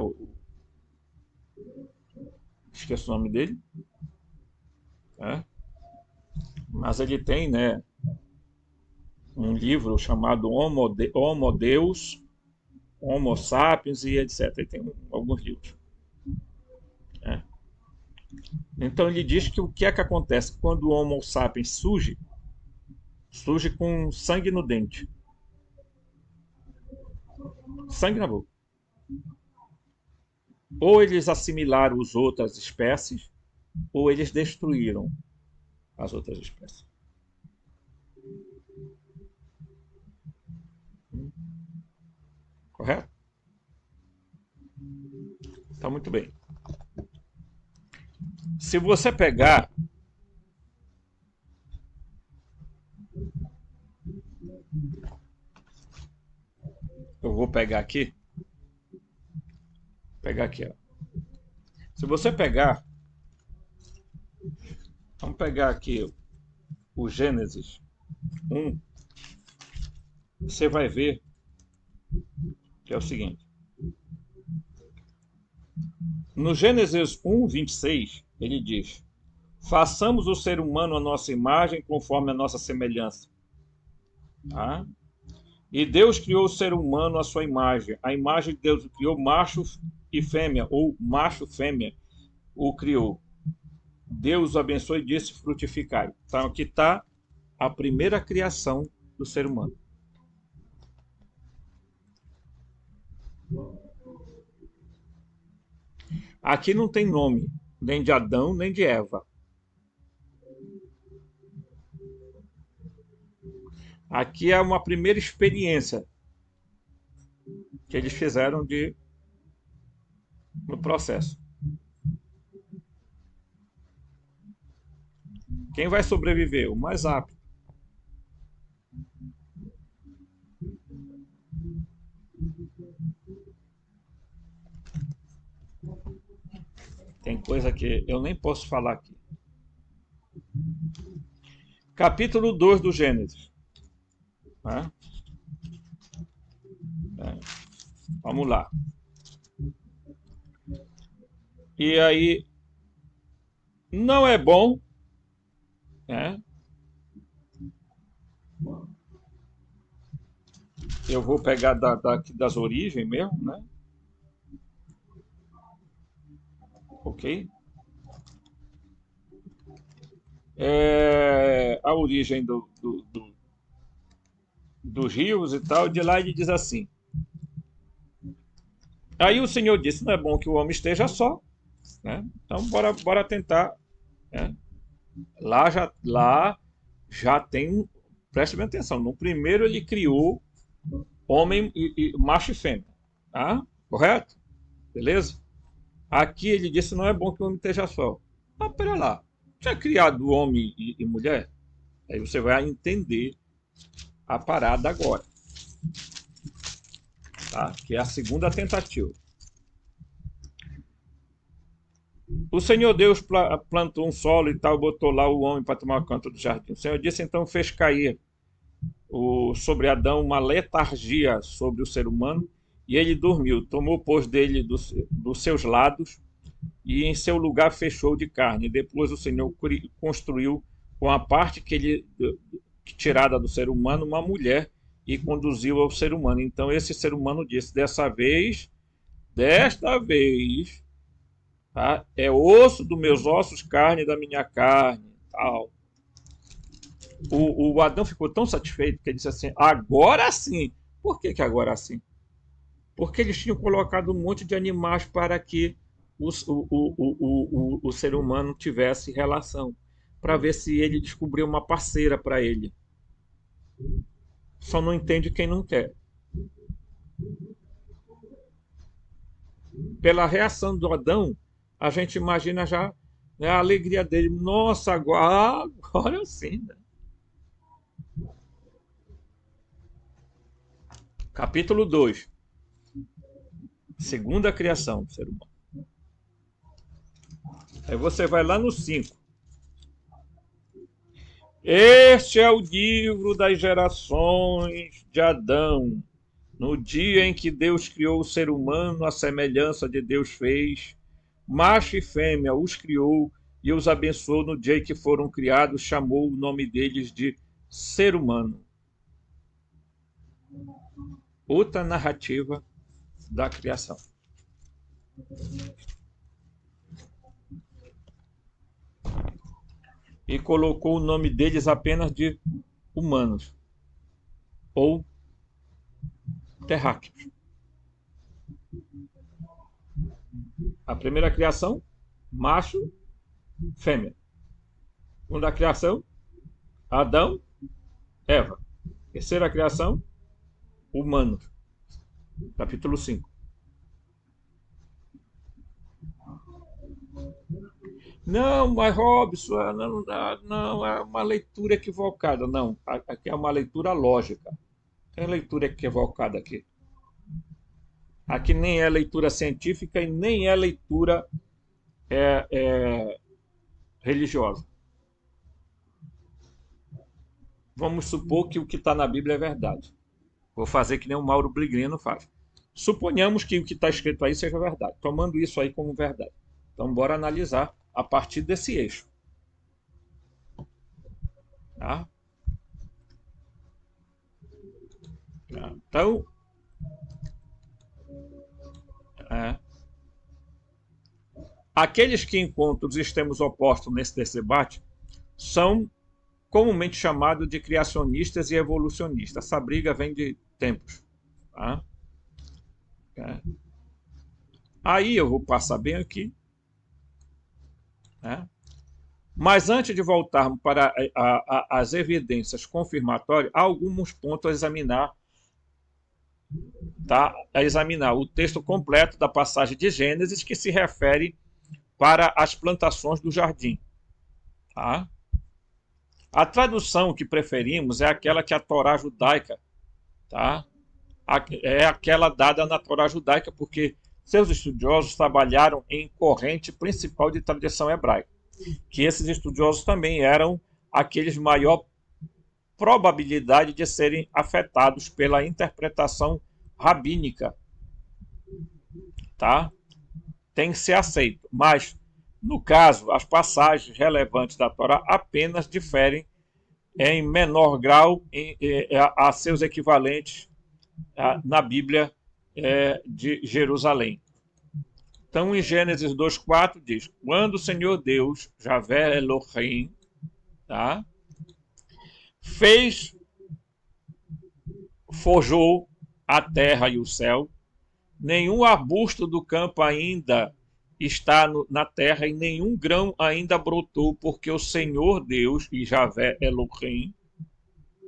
A: Esqueço o nome dele, né? Mas ele tem, né, um livro chamado Homo Deus, Homo Sapiens e etc. Ele tem alguns livros, né? Então ele diz que o que é que acontece quando o Homo Sapiens surge com sangue no dente, sangue na boca. Ou eles assimilaram as outras espécies, ou eles destruíram as outras espécies. Correto? Tá muito bem. Se você pegar eu vou pegar aqui, ó. Se você pegar, vamos pegar aqui o Gênesis 1, você vai ver que é o seguinte. No Gênesis 1, 26, ele diz: façamos o ser humano a nossa imagem, conforme a nossa semelhança. Tá? E Deus criou o ser humano à sua imagem. A imagem de Deus o criou, macho e fêmea, ou macho e fêmea o criou. Deus o abençoe e disse: frutificai. Então aqui está a primeira criação do ser humano. Aqui não tem nome, nem de Adão, nem de Eva. Aqui é uma primeira experiência que eles fizeram no processo. Quem vai sobreviver? O mais apto. Tem coisa que eu nem posso falar aqui. Capítulo 2 do Gênesis. Né? Vamos lá. E aí, não é bom, né? Eu vou pegar das origens mesmo, né? Ok? A origem dos rios e tal, de lá ele diz assim. Aí o Senhor disse: não é bom que o homem esteja só, né? Então bora tentar, né? Lá já tem, preste bem atenção, no primeiro ele criou homem e macho e fêmea, tá? Correto? Beleza? Aqui ele disse: não é bom que o homem esteja só. Ah, pera lá, tinha criado homem e mulher? Aí você vai entender a parada agora, tá? Que é a segunda tentativa. O Senhor Deus plantou um solo e tal, botou lá o homem para tomar conta do jardim. O Senhor disse, então fez cair sobre Adão uma letargia sobre o ser humano, e ele dormiu. Tomou, pois, dele dos seus lados, e em seu lugar fechou de carne. Depois o Senhor construiu com a parte tirada do ser humano uma mulher e conduziu ao ser humano. Então esse ser humano disse: desta vez, tá? É osso dos meus ossos, carne da minha carne. tal. O Adão ficou tão satisfeito que ele disse assim: agora sim. Por que agora sim? Porque eles tinham colocado um monte de animais para que o ser humano tivesse relação, para ver se ele descobriu uma parceira para ele. Só não entende quem não quer. Pela reação do Adão, a gente imagina já, né, a alegria dele. Nossa, agora sim. Né? Capítulo 2. Segunda criação do ser humano. Aí você vai lá no 5. Este é o livro das gerações de Adão. No dia em que Deus criou o ser humano, a semelhança de Deus fez, macho e fêmea os criou e os abençoou no dia em que foram criados, chamou o nome deles de ser humano. Outra narrativa da criação. E colocou o nome deles apenas de humanos ou terráqueos. A primeira criação, macho, fêmea. Segunda criação, Adão, Eva. Terceira criação, humanos. Capítulo 5. Não, mas Robson, não, é uma leitura equivocada. Não, aqui é uma leitura lógica. Tem leitura equivocada aqui. Aqui nem é leitura científica e nem é leitura religiosa. Vamos supor que o que está na Bíblia é verdade. Vou fazer que nem o Mauro Brigrino faz. Suponhamos que o que está escrito aí seja verdade, tomando isso aí como verdade. Então, bora analisar a partir desse eixo. Tá? Então, aqueles que encontram os extremos opostos nesse debate são comumente chamados de criacionistas e evolucionistas. Essa briga vem de tempos. Tá? Aí eu vou passar bem aqui. Né? Mas antes de voltarmos para as evidências confirmatórias, há alguns pontos a examinar. Tá? A examinar o texto completo da passagem de Gênesis que se refere para as plantações do jardim. Tá? A tradução que preferimos é aquela que a Torá judaica, tá? É aquela dada na Torá judaica, porque seus estudiosos trabalharam em corrente principal de tradição hebraica, que esses estudiosos também eram aqueles maior probabilidade de serem afetados pela interpretação rabínica, tá? Tem que ser aceito, mas no caso, as passagens relevantes da Torá apenas diferem em menor grau a seus equivalentes na Bíblia de Jerusalém. Então, em Gênesis 2,4 diz: quando o Senhor Deus, Javé Elohim, tá, forjou a terra e o céu, nenhum arbusto do campo ainda está na terra e nenhum grão ainda brotou, porque o Senhor Deus, e Javé Elohim,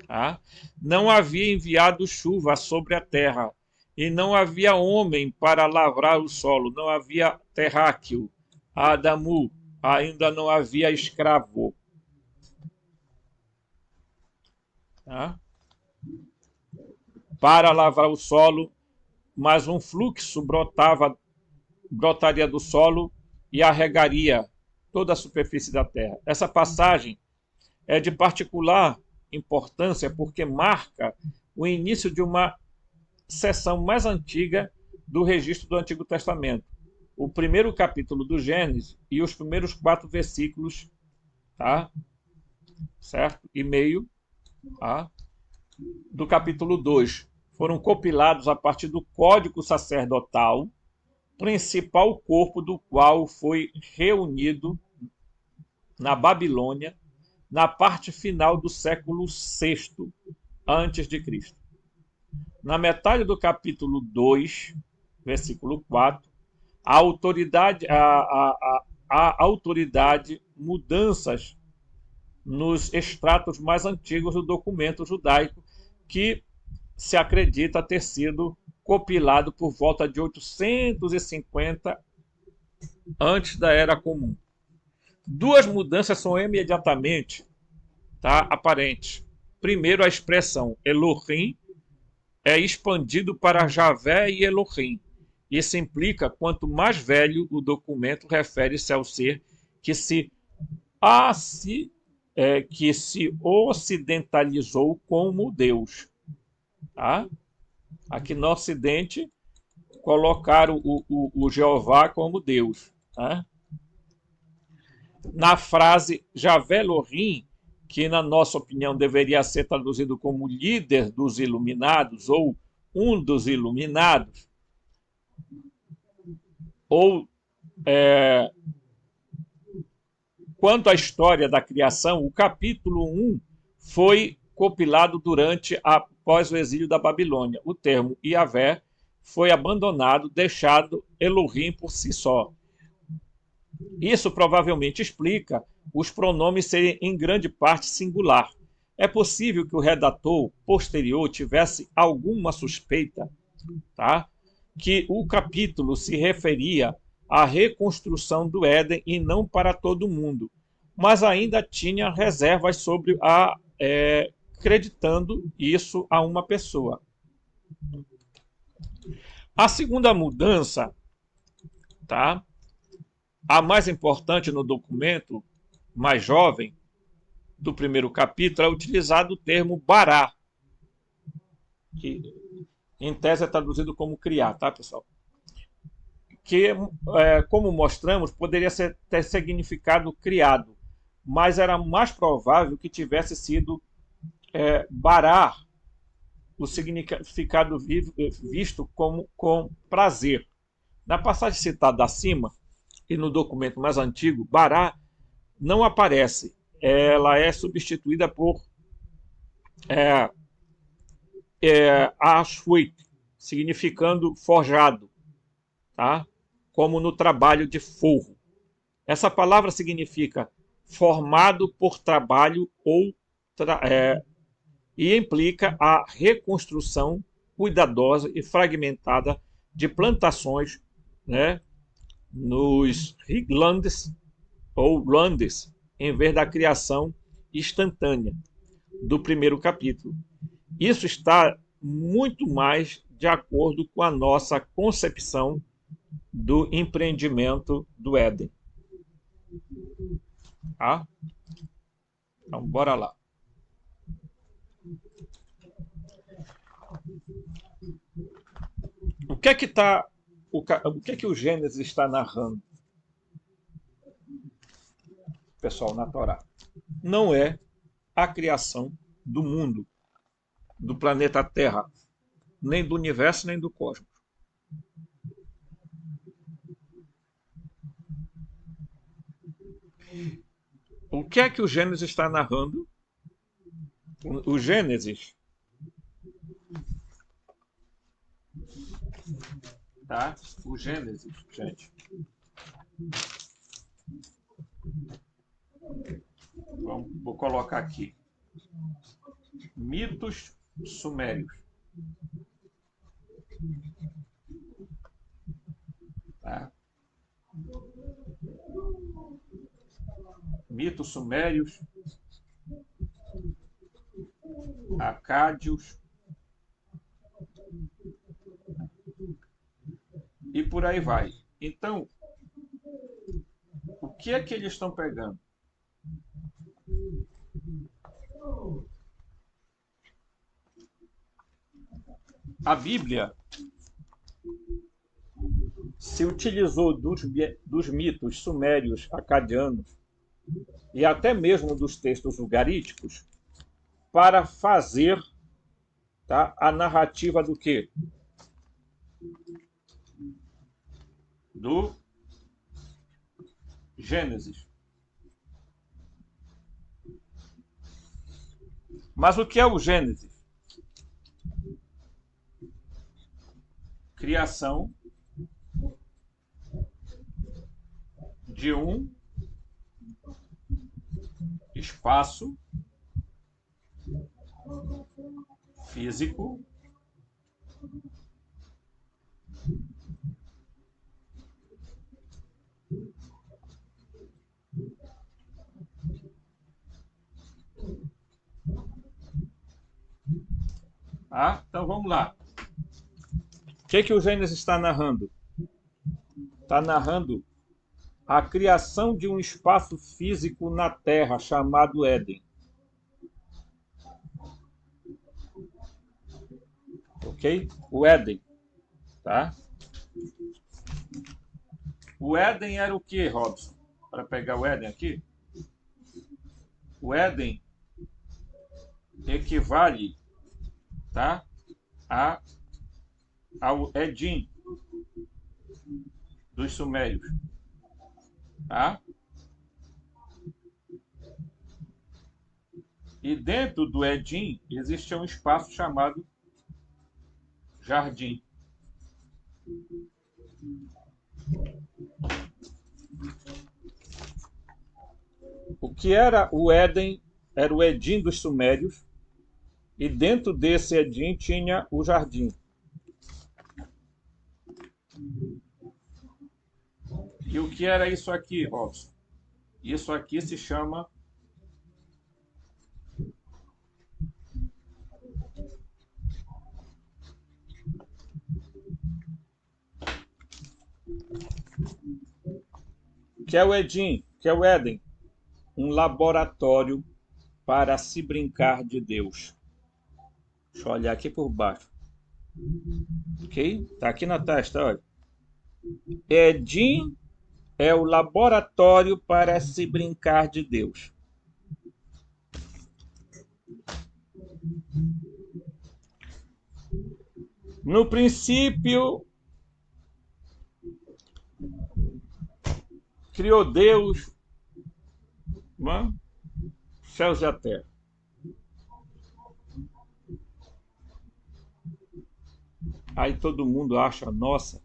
A: tá, não havia enviado chuva sobre a terra, e não havia homem para lavrar o solo, não havia terráqueo, Adamu, ainda não havia escravo. Tá? Para lavrar o solo, mas um fluxo brotaria do solo e arregaria toda a superfície da terra. Essa passagem é de particular importância porque marca o início de uma seção mais antiga do registro do Antigo Testamento. O primeiro capítulo do Gênesis e os primeiros 4 versículos, tá? Certo? E meio, tá? Do capítulo 2 foram compilados a partir do Código Sacerdotal, principal corpo do qual foi reunido na Babilônia na parte final do século VI antes de Cristo. Na metade do capítulo 2, versículo 4, a autoridade mudanças nos extratos mais antigos do documento judaico, que se acredita ter sido compilado por volta de 850 antes da Era Comum. Duas mudanças são imediatamente, aparentes. Primeiro, a expressão Elohim é expandido para Javé e Elohim. Isso implica quanto mais velho o documento, refere-se ao ser que que se ocidentalizou como Deus. Tá? Aqui no Ocidente, colocaram o Jeová como Deus. Tá? Na frase Javé Elohim, que na nossa opinião deveria ser traduzido como líder dos iluminados ou um dos iluminados, ou quanto à história da criação, o capítulo 1 foi compilado após o exílio da Babilônia. O termo Yahvé foi abandonado, deixado Elohim por si só. Isso provavelmente explica os pronomes serem em grande parte singular. É possível que o redator posterior tivesse alguma suspeita, que o capítulo se referia à reconstrução do Éden e não para todo mundo, mas ainda tinha reservas sobre acreditando isso a uma pessoa. A segunda mudança, a mais importante no documento mais jovem do primeiro capítulo, é utilizado o termo bará, que em tese é traduzido como criar, pessoal? Que, como mostramos, poderia ter significado criado, mas era mais provável que tivesse sido bará, o significado visto como com prazer. Na passagem citada acima, e no documento mais antigo, bará não aparece. Ela é substituída por ashwit, significando forjado, como no trabalho de forro. Essa palavra significa formado por trabalho e implica a reconstrução cuidadosa e fragmentada de plantações, nos Highlands ou Landes, em vez da criação instantânea do primeiro capítulo. Isso está muito mais de acordo com a nossa concepção do empreendimento do Éden. Então, bora lá. O que é que o Gênesis está narrando, pessoal, na Torá? Não é a criação do mundo, do planeta Terra, nem do universo, nem do cosmos. O que é que o Gênesis está narrando? O Gênesis, o Gênesis, gente. Vou colocar aqui. Mitos sumérios. Mitos sumérios, acádios e por aí vai. Então, o que é que eles estão pegando? A Bíblia se utilizou dos mitos sumérios, acadianos e até mesmo dos textos ugaríticos para fazer a narrativa do quê? Do Gênesis. Mas o que é o Gênesis? Criação de um espaço físico então vamos lá. O que o Gênesis está narrando? Está narrando a criação de um espaço físico na Terra chamado Éden. Ok? O Éden. Tá? O Éden era o que, Robson? Para pegar o Éden aqui. O Éden equivale, tá, ao Edim dos sumérios. Tá? E dentro do Edim existia um espaço chamado jardim. O que era o Éden? Era o Edim dos sumérios, e dentro desse Edim tinha o jardim. E o que era isso aqui, Robson? Isso aqui se chama que é o Edim, que é o Éden, um laboratório para se brincar de Deus. Deixa eu olhar aqui por baixo. Ok? Tá aqui na testa, olha. Edim é o laboratório para se brincar de Deus. No princípio, criou Deus, céus e a terra. Aí todo mundo acha, nossa,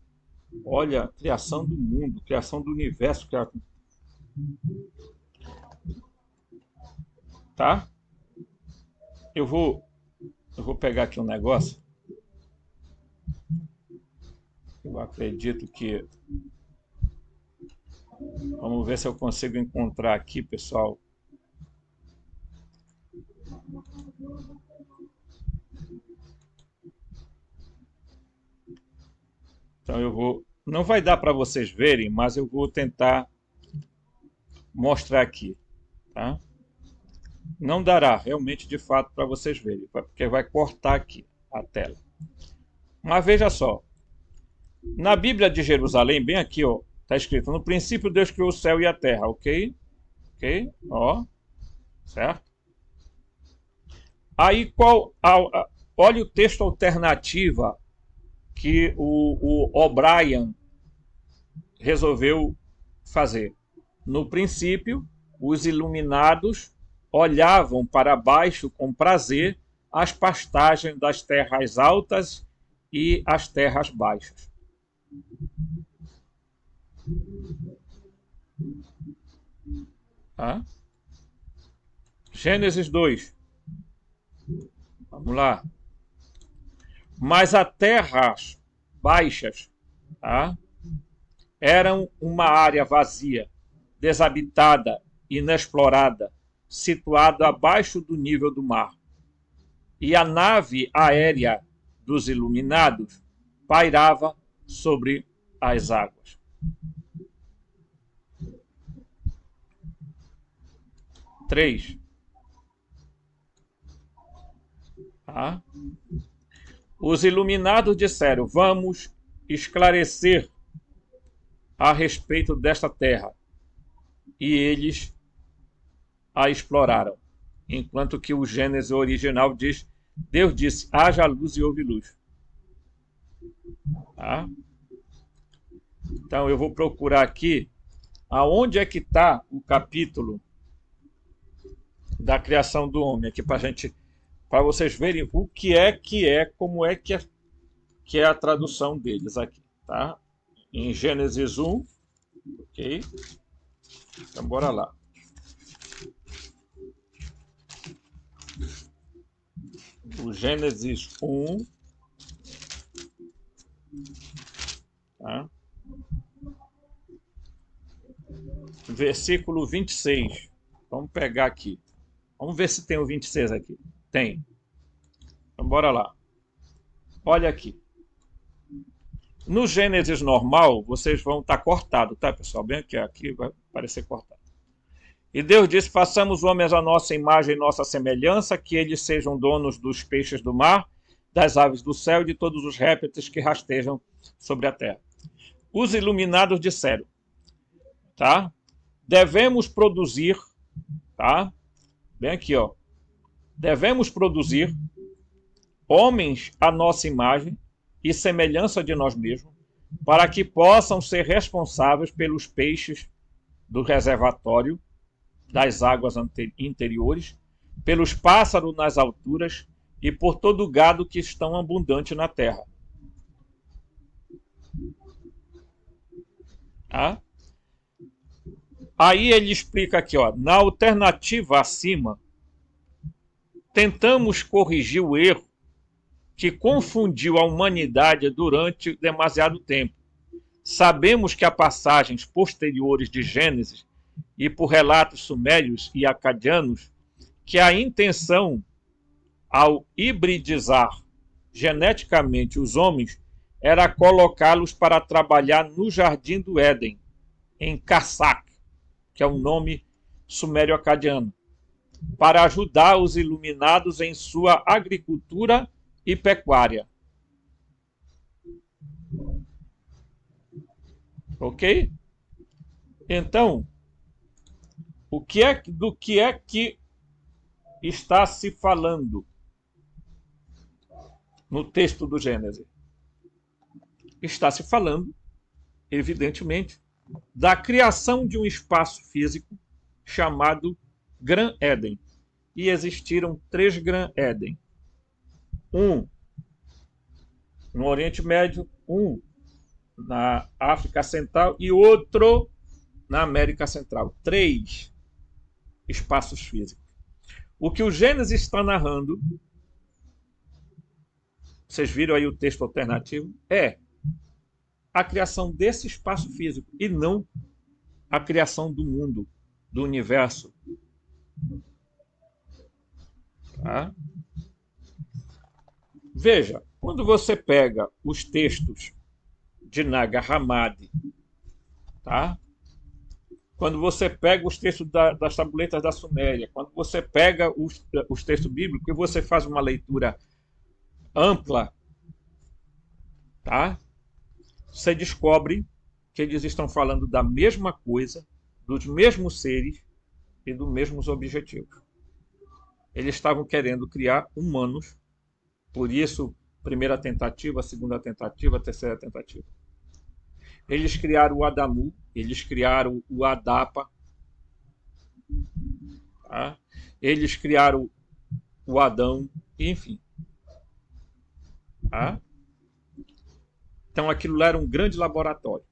A: olha a criação do mundo, criação do universo. Tá? Eu vou pegar aqui um negócio. Eu acredito que... Vamos ver se eu consigo encontrar aqui, pessoal. Então eu vou... Não vai dar para vocês verem, mas eu vou tentar mostrar aqui. Tá? Não dará realmente, de fato, para vocês verem, porque vai cortar aqui a tela. Mas veja só. Na Bíblia de Jerusalém, bem aqui, ó, está escrito: no princípio Deus criou o céu e a terra, ok? Ok? Ó, certo? Aí, olha o texto alternativa que o O'Brien resolveu fazer. No princípio, os iluminados olhavam para baixo com prazer as pastagens das terras altas e as terras baixas. Tá? Gênesis 2. Vamos lá. Mas as terras baixas, tá, eram uma área vazia, desabitada, inexplorada, situada abaixo do nível do mar. E a nave aérea dos iluminados pairava sobre as águas. Três. Tá? Os iluminados disseram: vamos esclarecer a respeito desta terra. E eles a exploraram. Enquanto que o Gênesis original diz: Deus disse, haja luz e houve luz. Tá? Então eu vou procurar aqui aonde é que está o capítulo da criação do homem, aqui para a gente para vocês verem o como é que é a tradução deles aqui, tá? Em Gênesis 1, ok? Então, bora lá. O Gênesis 1, tá? Versículo 26. Vamos pegar aqui. Vamos ver se tem o 26 aqui. Tem. Então, bora lá. Olha aqui. No Gênesis normal, vocês vão estar cortado, tá, pessoal? Bem aqui vai parecer cortado. E Deus disse: façamos homens à nossa imagem e nossa semelhança, que eles sejam donos dos peixes do mar, das aves do céu e de todos os répteis que rastejam sobre a terra. Os iluminados disseram, tá? Devemos produzir, tá? Bem aqui, ó. Devemos produzir homens à nossa imagem e semelhança de nós mesmos, para que possam ser responsáveis pelos peixes do reservatório, das águas interiores, pelos pássaros nas alturas e por todo o gado que estão abundante na terra. Tá? Aí ele explica aqui, ó, na alternativa acima, tentamos corrigir o erro que confundiu a humanidade durante demasiado tempo. Sabemos que há passagens posteriores de Gênesis e por relatos sumérios e acadianos que a intenção ao hibridizar geneticamente os homens era colocá-los para trabalhar no Jardim do Éden, em Kassak, que é um nome sumério-acadiano, para ajudar os iluminados em sua agricultura e pecuária. Ok? Então, do que é que está se falando no texto do Gênesis? Está se falando, evidentemente, da criação de um espaço físico chamado Gran Éden. E existiram 3 Gran Éden. Um no Oriente Médio, um na África Central e outro na América Central. 3 espaços físicos. O que o Gênesis está narrando, vocês viram aí o texto alternativo, é a criação desse espaço físico e não a criação do mundo, do universo. Tá? Veja, quando você pega os textos de Nag Hammadi, tá? Quando você pega os textos das tabuletas da Suméria, quando você pega os textos bíblicos e você faz uma leitura ampla, tá? Você descobre que eles estão falando da mesma coisa, dos mesmos seres e dos mesmos objetivos. Eles estavam querendo criar humanos, por isso, primeira tentativa, segunda tentativa, terceira tentativa. Eles criaram o Adamu, eles criaram o Adapa, tá? Eles criaram o Adão, enfim. Tá? Então aquilo lá era um grande laboratório.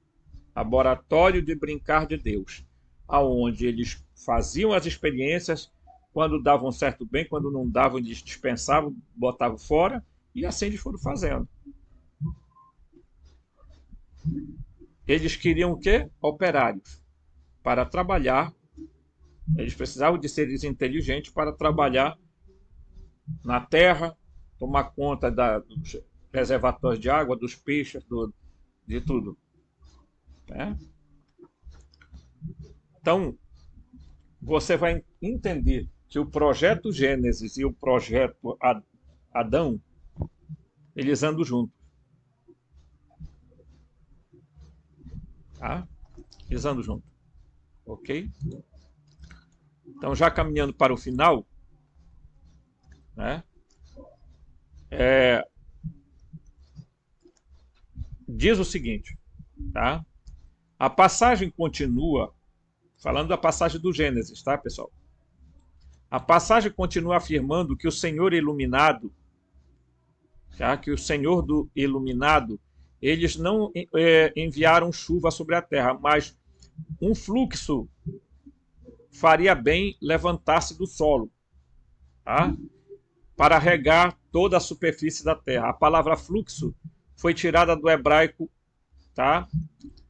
A: Laboratório de brincar de Deus, aonde eles faziam as experiências, quando davam certo bem, quando não davam, eles dispensavam, botavam fora, e assim eles foram fazendo. Eles queriam o quê? Operários. Para trabalhar, eles precisavam de seres inteligentes para trabalhar na terra, tomar conta dos reservatórios de água, dos peixes, de tudo. Né? Então, você vai entender que o projeto Gênesis e o projeto Adão, eles andam juntos. Tá? Eles andam juntos. Ok? Então, já caminhando para o final, né? Diz o seguinte, tá? A passagem continua, falando da passagem do Gênesis, tá, pessoal? A passagem continua afirmando que o Senhor iluminado, tá? Que o Senhor do iluminado, eles não enviaram chuva sobre a terra, mas um fluxo faria bem levantar-se do solo, tá? Para regar toda a superfície da terra. A palavra fluxo foi tirada do hebraico, tá?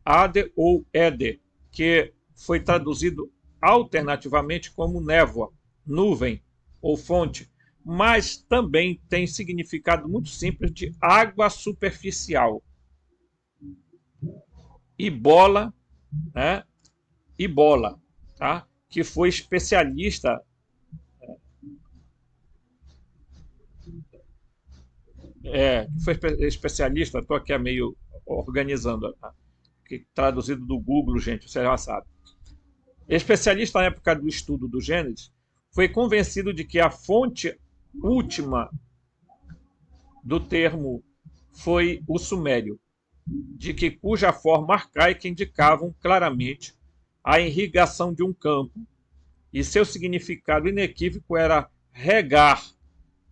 A: Ade ou ede, que foi traduzido alternativamente como névoa, nuvem ou fonte, mas também tem significado muito simples de água superficial. E bola, né? E bola, tá? Que foi especialista estou aqui meio organizando, tá? Traduzido do Google, gente, você já sabe. Especialista na época do estudo do Gênesis, foi convencido de que a fonte última do termo foi o sumério, de que cuja forma arcaica indicavam claramente a irrigação de um campo, e seu significado inequívoco era regar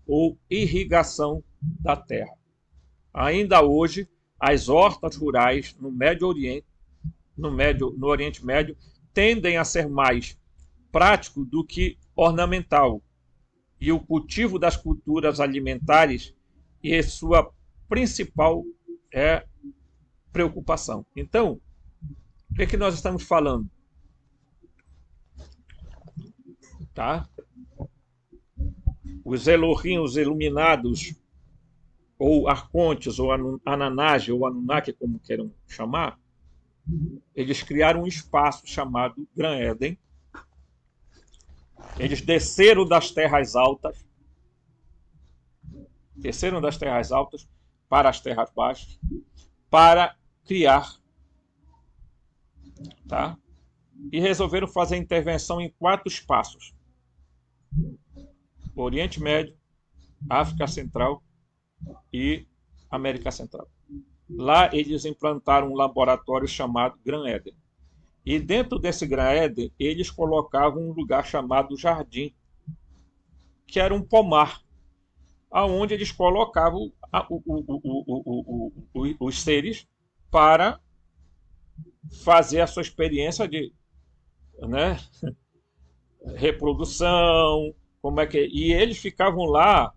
A: ou irrigação da terra. Ainda hoje, as hortas rurais no Médio Oriente, no Oriente Médio, tendem a ser mais prático do que ornamental, e o cultivo das culturas alimentares é sua principal preocupação. Então, o que é que nós estamos falando? Tá? Os Elohim, os iluminados, ou arcontes, ou Ananage, ou Anunnaki, como queiram chamar, eles criaram um espaço chamado Gran Éden. Eles desceram das terras altas para as terras baixas, para criar, tá? E resolveram fazer intervenção em 4 espaços: Oriente Médio, África Central e América Central. Lá eles implantaram um laboratório chamado Gran Éden. E dentro desse Gran Éden, eles colocavam um lugar chamado Jardim, que era um pomar, aonde eles colocavam os seres para fazer a sua experiência de, né, reprodução, e eles ficavam lá,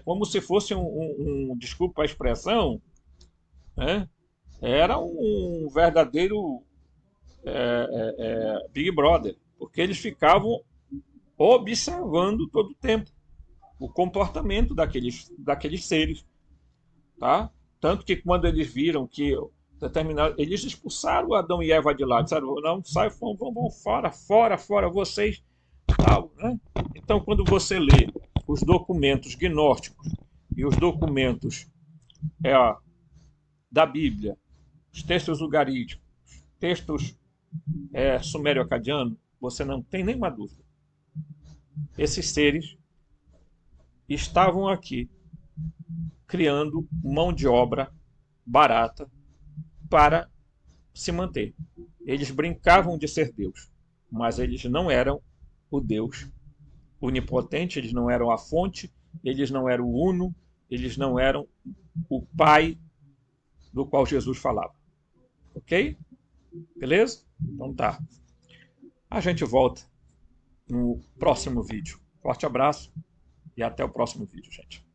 A: como se fosse desculpa a expressão, né, era um verdadeiro Big Brother, porque eles ficavam observando todo o tempo o comportamento daqueles seres, tá? Tanto que quando eles viram que eles expulsaram Adão e Eva de lá, disseram: não, sai, vão fora, vocês, tal, né? Então, quando você lê os documentos gnósticos e os documentos da Bíblia, os textos ugaríticos, textos sumério-acadiano, você não tem nenhuma dúvida. Esses seres estavam aqui criando mão de obra barata para se manter. Eles brincavam de ser Deus, mas eles não eram o Deus onipotente, eles não eram a fonte, eles não eram o uno, eles não eram o Pai do qual Jesus falava. Ok? Beleza? Então tá. A gente volta no próximo vídeo. Forte abraço e até o próximo vídeo, gente.